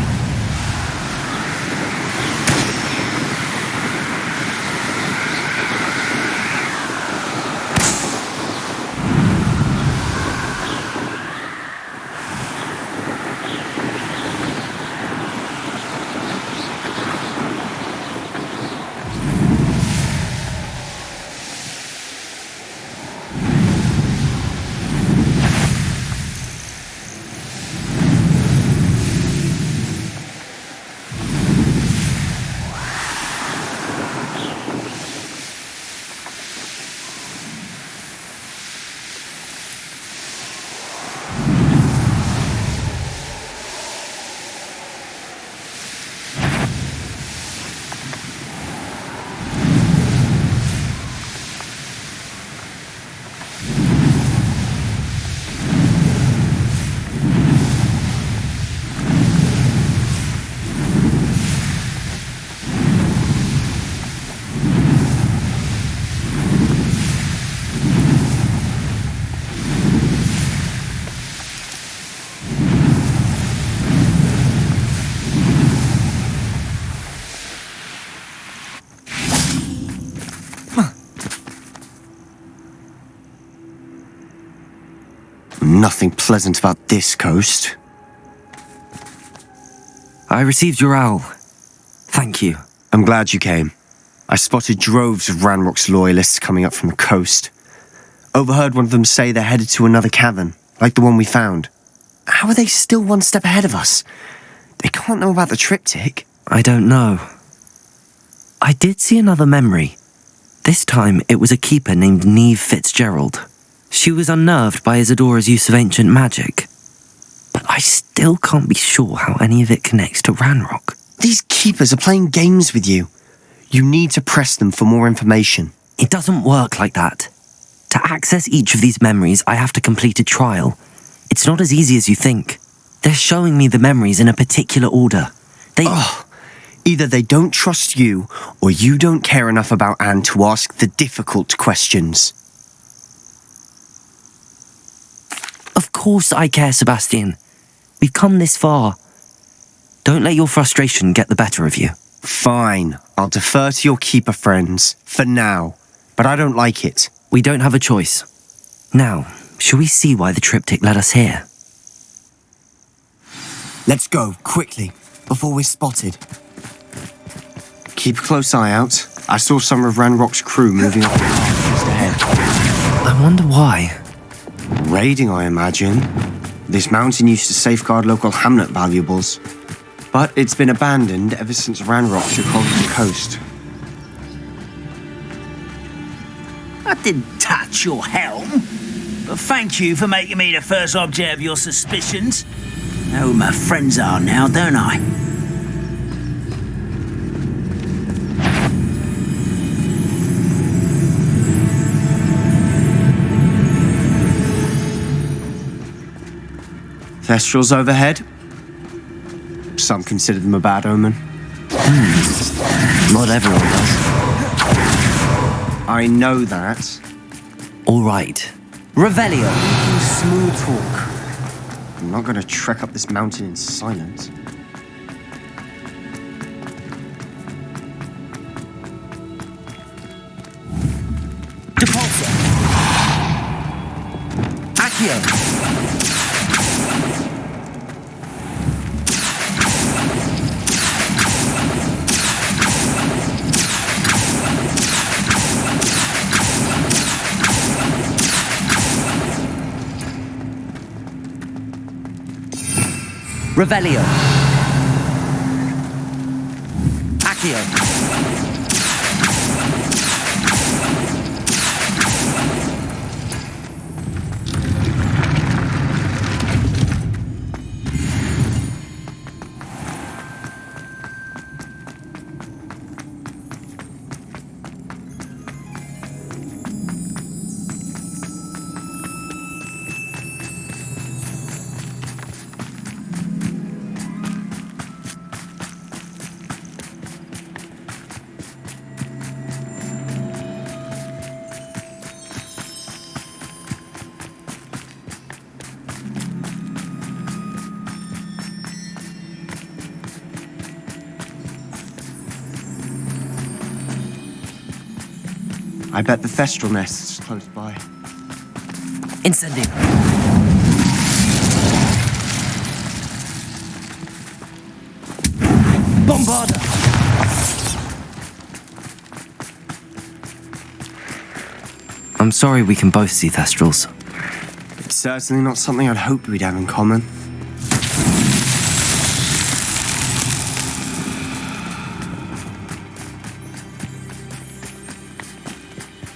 Nothing pleasant about this coast. I received your owl. Thank you. I'm glad you came. I spotted droves of Ranrock's loyalists coming up from the coast. Overheard one of them say they're headed to another cavern, like the one we found. How are they still one step ahead of us? They can't know about the triptych. I don't know. I did see another memory. This time it was a keeper named Neve Fitzgerald. She was unnerved by Isidora's use of ancient magic. But I still can't be sure how any of it connects to Ranrock. These keepers are playing games with you. You need to press them for more information. It doesn't work like that. To access each of these memories, I have to complete a trial. It's not as easy as you think. They're showing me the memories in a particular order. Either they don't trust you, or you don't care enough about Anne to ask the difficult questions. Of course I care, Sebastian. We've come this far. Don't let your frustration get the better of you. Fine, I'll defer to your keeper friends, for now. But I don't like it. We don't have a choice. Now, shall we see why the triptych led us here? Let's go, quickly, before we're spotted. Keep a close eye out. I saw some of Ranrock's crew moving up the path just ahead. I wonder why. Raiding, I imagine. This mountain used to safeguard local hamlet valuables. But it's been abandoned ever since Ranrock took over the coast. I didn't touch your helm, but thank you for making me the first object of your suspicions. I know who my friends are now, don't I? Thestrals overhead. Some consider them a bad omen. Not everyone does. I know that. All right. Revelio. Small talk. I'm not going to trek up this mountain in silence. Depulsor. Accio. Revelio. Accio. I bet the Thestral nest's close by. Incendio. Bombarda. I'm sorry we can both see Thestrals. It's certainly not something I'd hoped we'd have in common.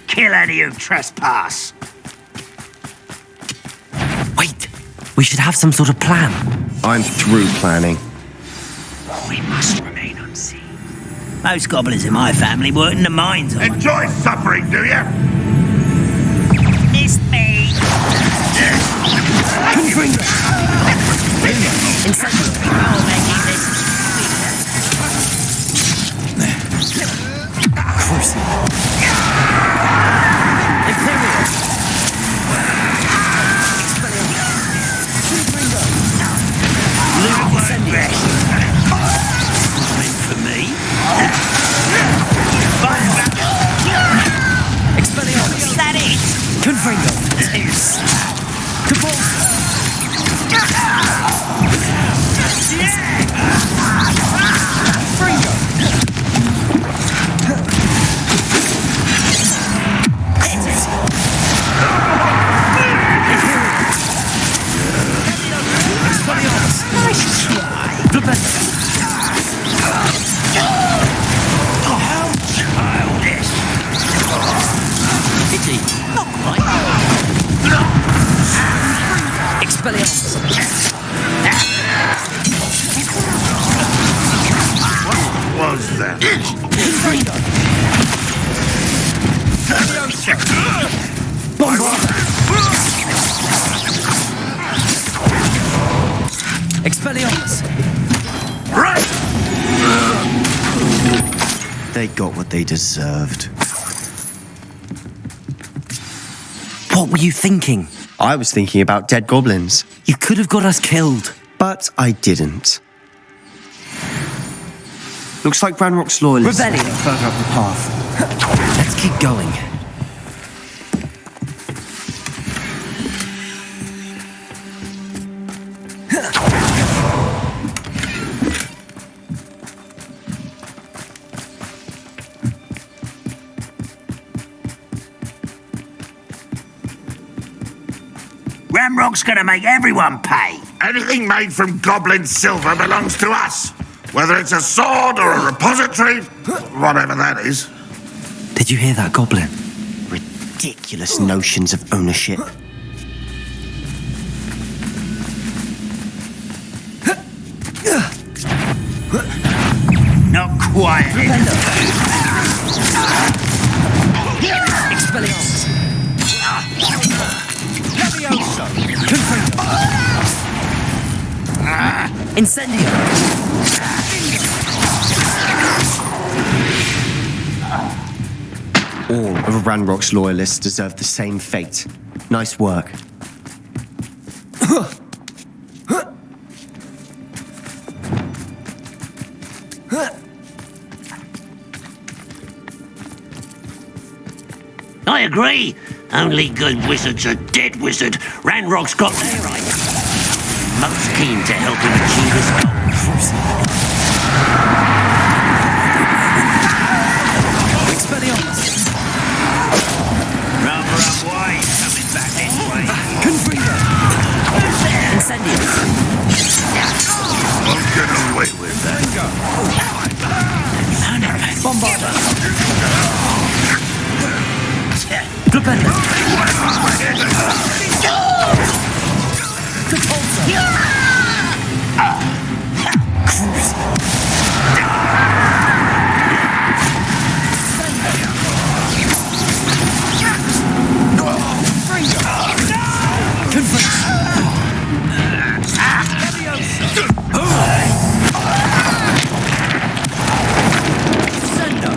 Kill any who trespass. Wait, we should have some sort of plan. I'm through planning. We must remain unseen. Most goblins in my family work in the mines. Enjoy suffering, do you? It's me. Incendio. They got what they deserved. What were you thinking? I was thinking about dead goblins. You could have got us killed. But I didn't. Looks like Ranrock's loyalists are further up the path. Let's keep going. Ranrock's gonna make everyone pay. Anything made from goblin silver belongs to us. Whether it's a sword or a repository, whatever that is. Did you hear that, Goblin? Ridiculous notions of ownership. Not quiet. Expelliarmus. Levioso. Incendio. All of Ranrock's loyalists deserve the same fate. Nice work. I agree. Only good wizards are dead wizard. Ranrock's got their right. Most keen to help him achieve his goals. Expelliarmus. Rather unwise coming back this way. Confringo. Incendio. Won't get away with that. Bombarda. Flipendo.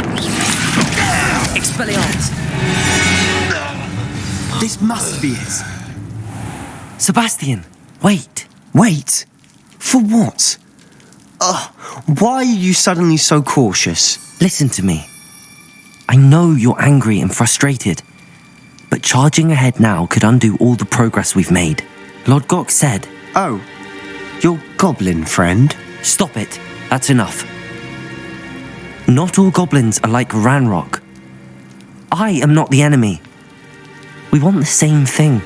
Expelliarmus. This must be it. Sebastian, wait. Wait? For what? Why are you suddenly so cautious? Listen to me. I know you're angry and frustrated, but charging ahead now could undo all the progress we've made. Lodgok said... Oh, your goblin friend? Stop it. That's enough. Not all goblins are like Ranrock. I am not the enemy. We want the same thing.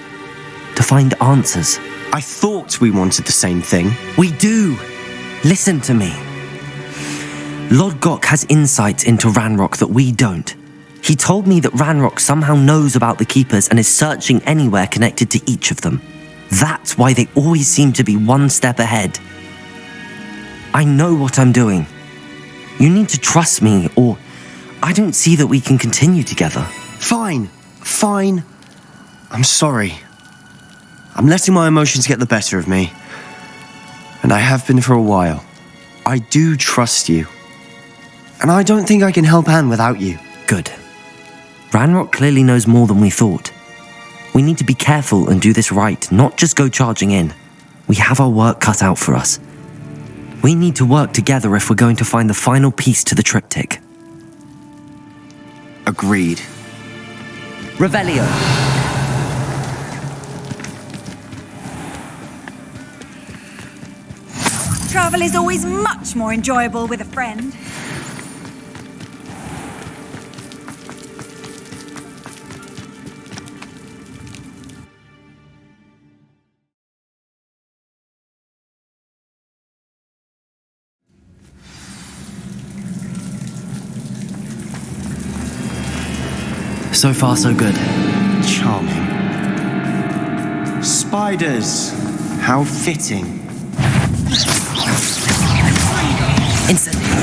To find answers. I thought we wanted the same thing. We do. Listen to me. Lodgok has insights into Ranrock that we don't. He told me that Ranrock somehow knows about the Keepers and is searching anywhere connected to each of them. That's why they always seem to be one step ahead. I know what I'm doing. You need to trust me, or I don't see that we can continue together. Fine. I'm sorry. I'm letting my emotions get the better of me. And I have been for a while. I do trust you. And I don't think I can help Anne without you. Good. Ranrock clearly knows more than we thought. We need to be careful and do this right, not just go charging in. We have our work cut out for us. We need to work together if we're going to find the final piece to the triptych. Agreed. Revelio. Travel is always much more enjoyable with a friend. So far, so good. Charming. Spiders. How fitting. Incendio.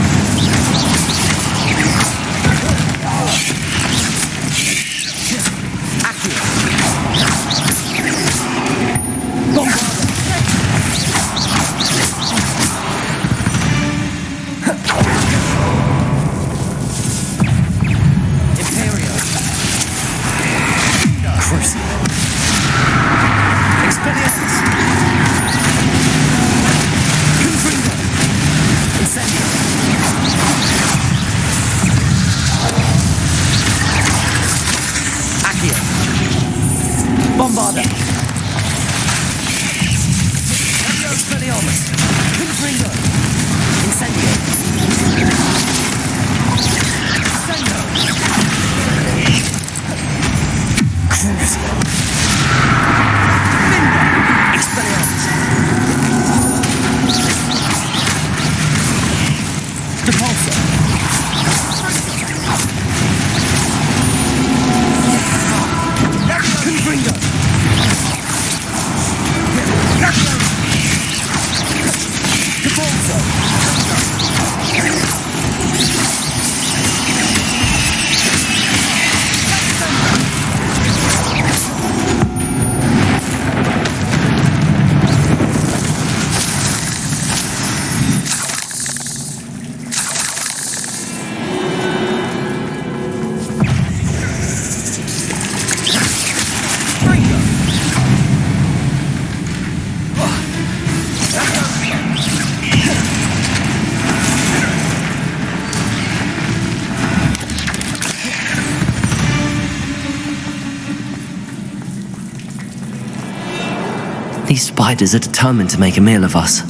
These spiders are determined to make a meal of us.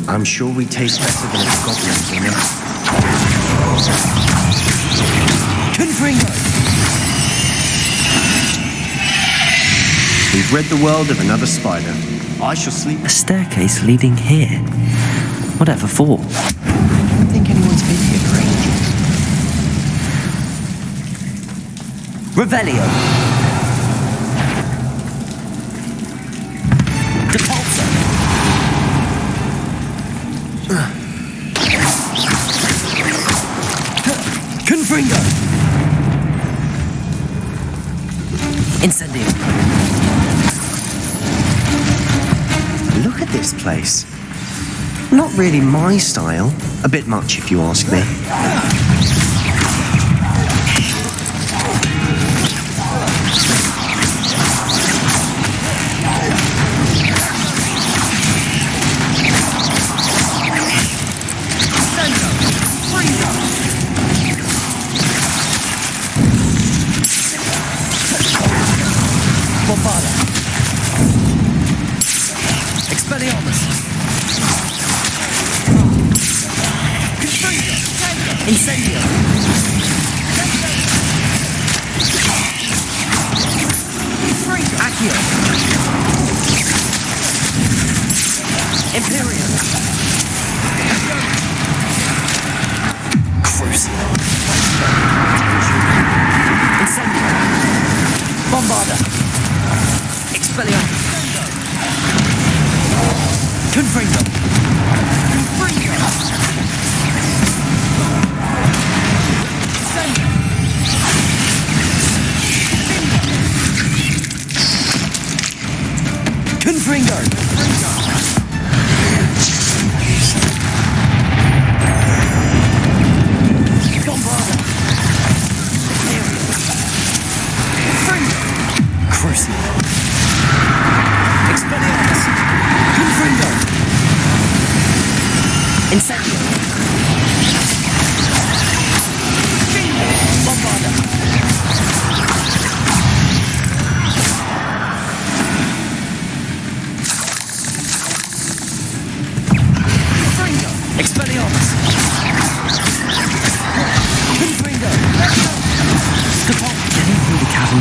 I'm sure we taste better than a goblin dinner. Confringo! We've rid the world of another spider. I shall sleep. A staircase leading here. Whatever for? I don't think anyone's been here for ages. Revelio! Depulso! Confringo! Incendio! Look at this place. Not really my style. A bit much, if you ask me.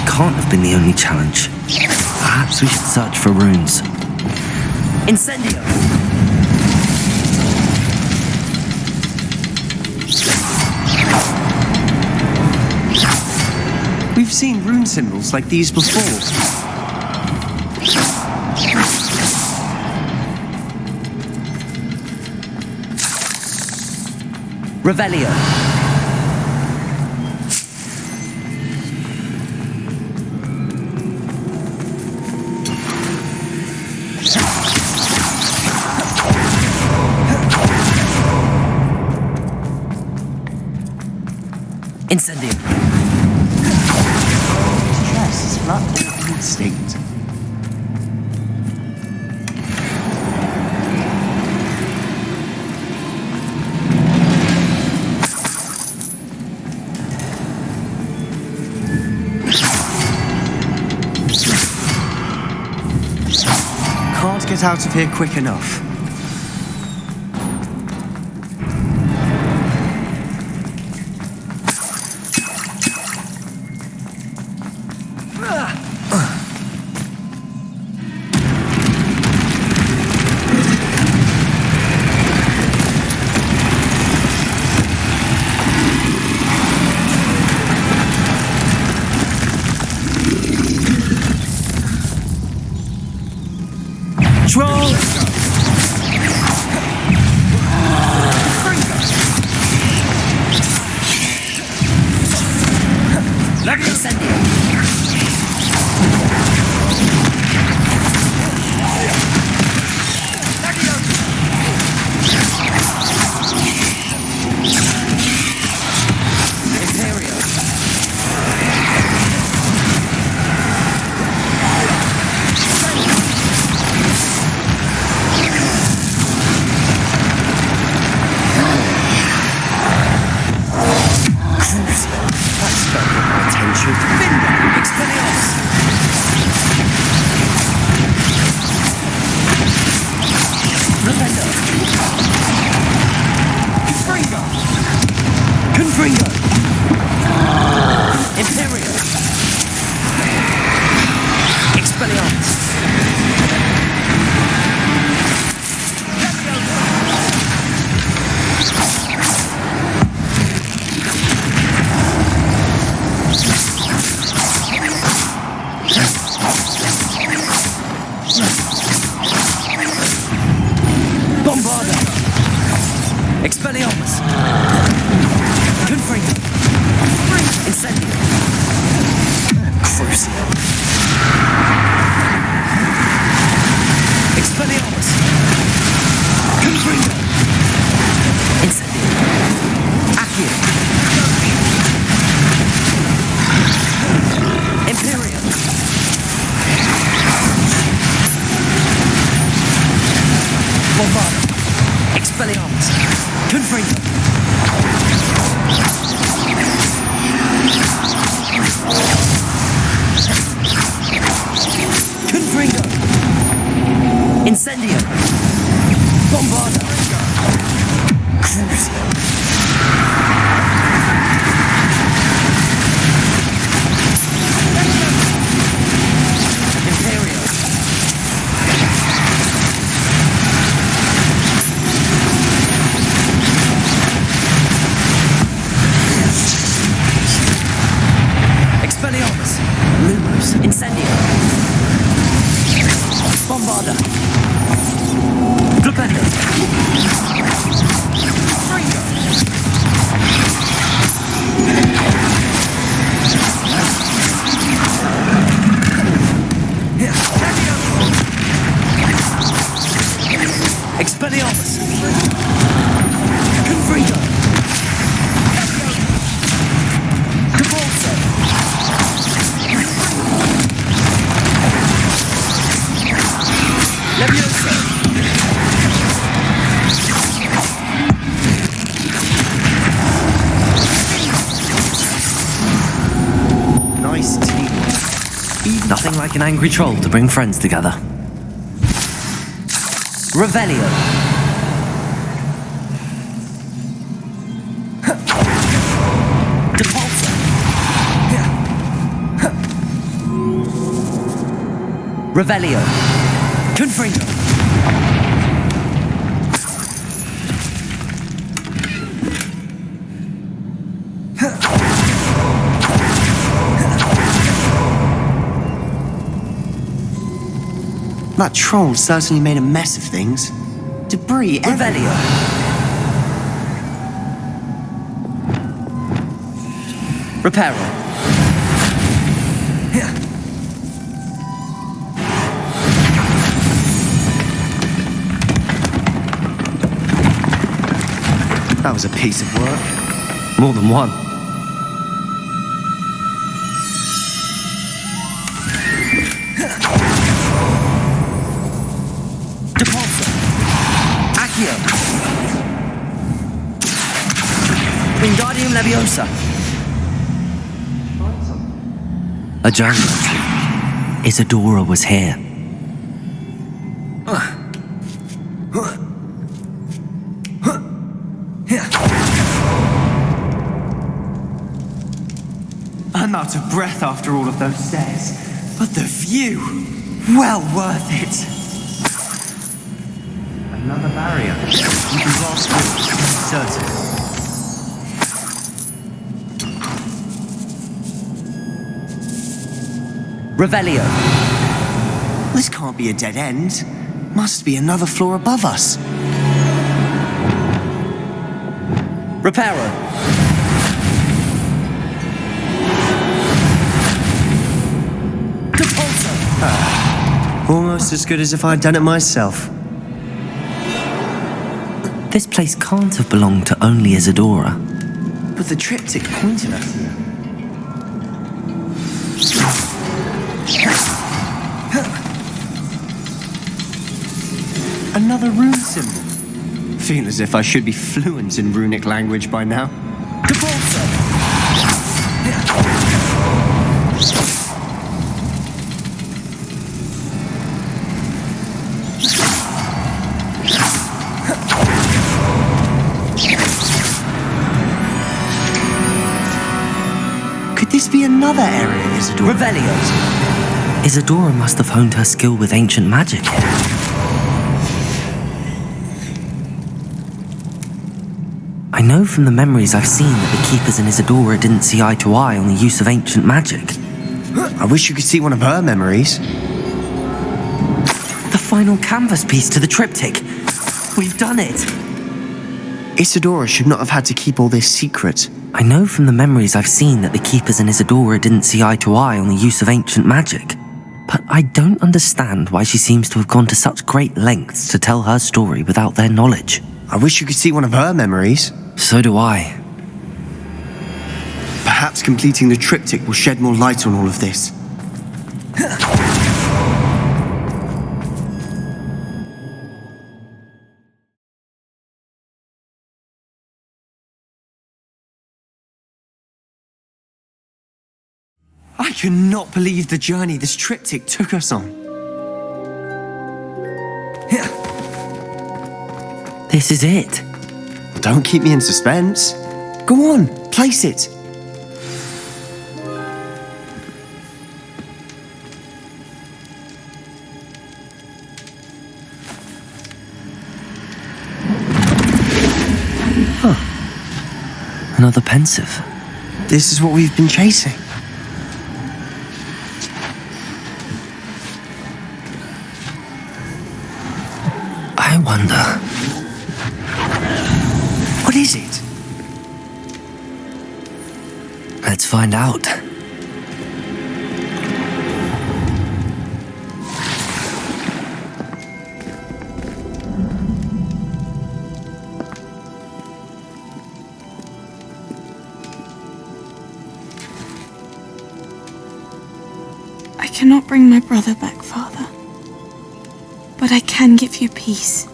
Can't have been the only challenge. Perhaps we should search for runes. Incendio! We've seen rune symbols like these before. Revelio! Incendio! Yes, it's flat instinct. Can't get out of here quick enough. Troll! Expelliarmus! Confringo! Incendio! Crucio! Expelliarmus! Confringo! Incendio! Accio! Imperium! Bombarda! Expelliarmus! Confringo! Confringo! Incendio! Bombarda! Crucio! Imperial! Expelliarmus! Lumos! Incendio! Bombarda! Flipendo! Expelliarmus! Confringo! Convulso! Levioso! Nice team. Nothing like an angry troll to bring friends together. Revelio! Depulso! Revelio! Confringo! That troll certainly made a mess of things. Debris Revelio! Reparo! That was a piece of work. More than one. Depulso! Accio! Wingardium Leviosa! A journal entry. Isidora was here. I'm out of breath after all of those stairs, but the view, well worth it. Another barrier. You can blast through, certain. Revelio! This can't be a dead end. Must be another floor above us. Reparo! Depulso! Almost as good as if I'd done it myself. This place can't have belonged to only Isidora. But the triptych pointed us here. Another rune symbol. Feel as if I should be fluent in runic language by now. Depulso! Could this be another area Isidora? Revelio! Isidora must have honed her skill with ancient magic. I know from the memories I've seen that the Keepers in Isidora didn't see eye to eye on the use of ancient magic. I wish you could see one of her memories. The final canvas piece to the triptych. We've done it. Isidora should not have had to keep all this secret. I know from the memories I've seen that the Keepers and Isidora didn't see eye to eye on the use of ancient magic. But I don't understand why she seems to have gone to such great lengths to tell her story without their knowledge. I wish you could see one of her memories. So do I. Perhaps completing the triptych will shed more light on all of this. I cannot believe the journey this triptych took us on. This is it. Don't keep me in suspense. Go on, place it. Huh. Another pensive. This is what we've been chasing. I wonder... What is it? Let's find out. I cannot bring my brother back, Father. But I can give you peace.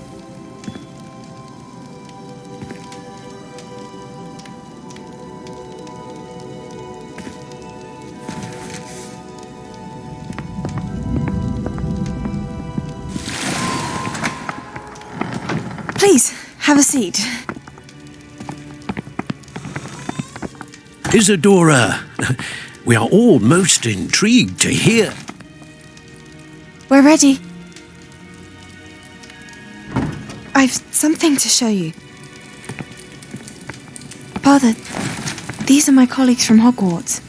Please, have a seat. Isidora, we are all most intrigued to hear. We're ready. I've something to show you. Father, these are my colleagues from Hogwarts.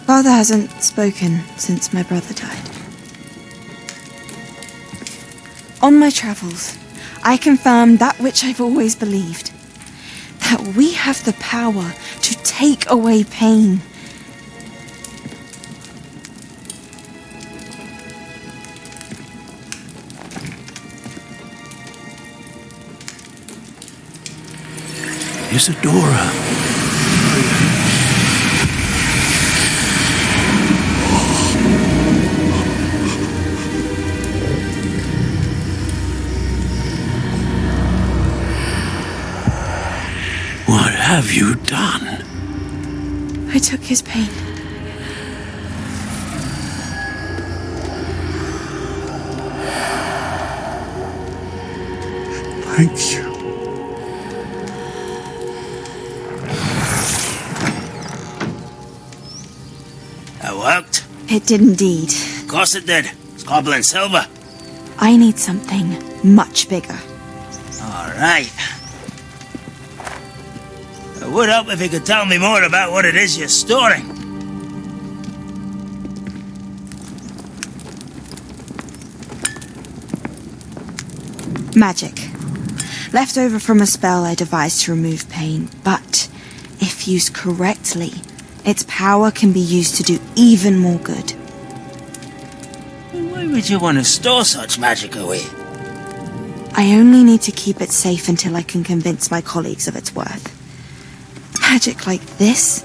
Father hasn't spoken since my brother died. On my travels, I confirmed that which I've always believed. That we have the power to take away pain. Isidora. What have you done? I took his pain. Thank you. That worked? It did indeed. Of course it did. It's goblin silver. I need something much bigger. All right. It would help if you could tell me more about what it is you're storing. Magic. Left over from a spell I devised to remove pain, but if used correctly, its power can be used to do even more good. Why would you want to store such magic away? I only need to keep it safe until I can convince my colleagues of its worth. Magic like this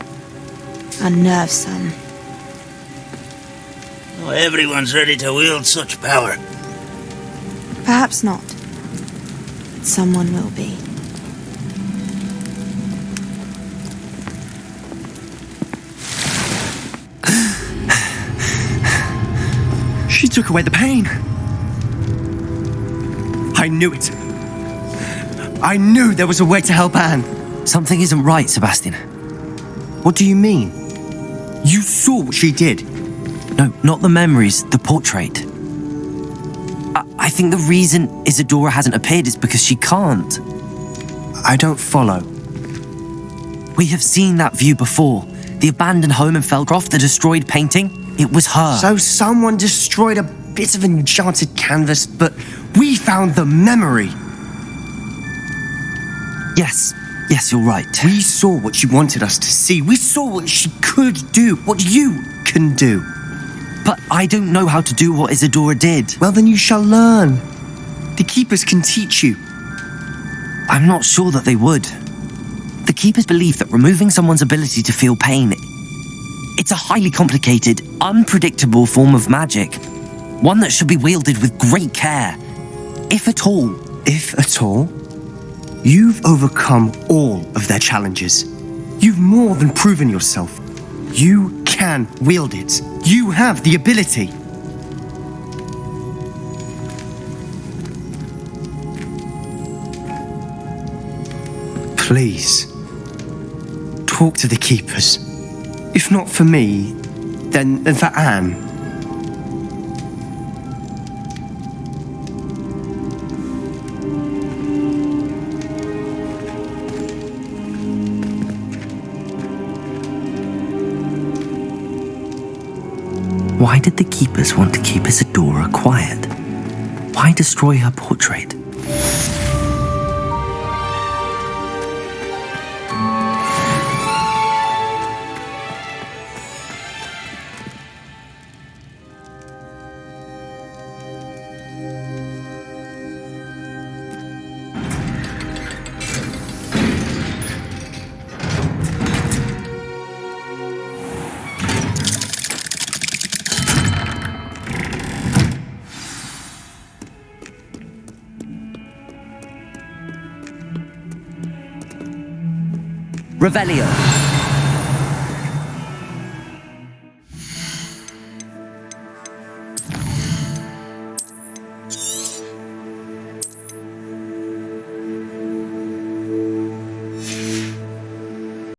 unnerves some. Not everyone's ready to wield such power. Perhaps not. But someone will be. She took away the pain. I knew it. I knew there was a way to help Anne. Something isn't right, Sebastian. What do you mean? You saw what she did. No, not the memories, the portrait. I think the reason Isidora hasn't appeared is because she can't. I don't follow. We have seen that view before. The abandoned home in Felcroft, the destroyed painting. It was her. So someone destroyed a bit of enchanted canvas, but We found the memory. Yes, you're right. We saw what she wanted us to see. We saw what she could do, what you can do. But I don't know how to do what Isidora did. Well, then you shall learn. The Keepers can teach you. I'm not sure that they would. The Keepers believe that removing someone's ability to feel pain, it's a highly complicated, unpredictable form of magic. One that should be wielded with great care. If at all. If at all? You've overcome all of their challenges. You've more than proven yourself. You can wield it. You have the ability. Please, talk to the Keepers. If not for me, then for Anne. Why did the Keepers want to keep Isidora quiet? Why destroy her portrait? Revelio.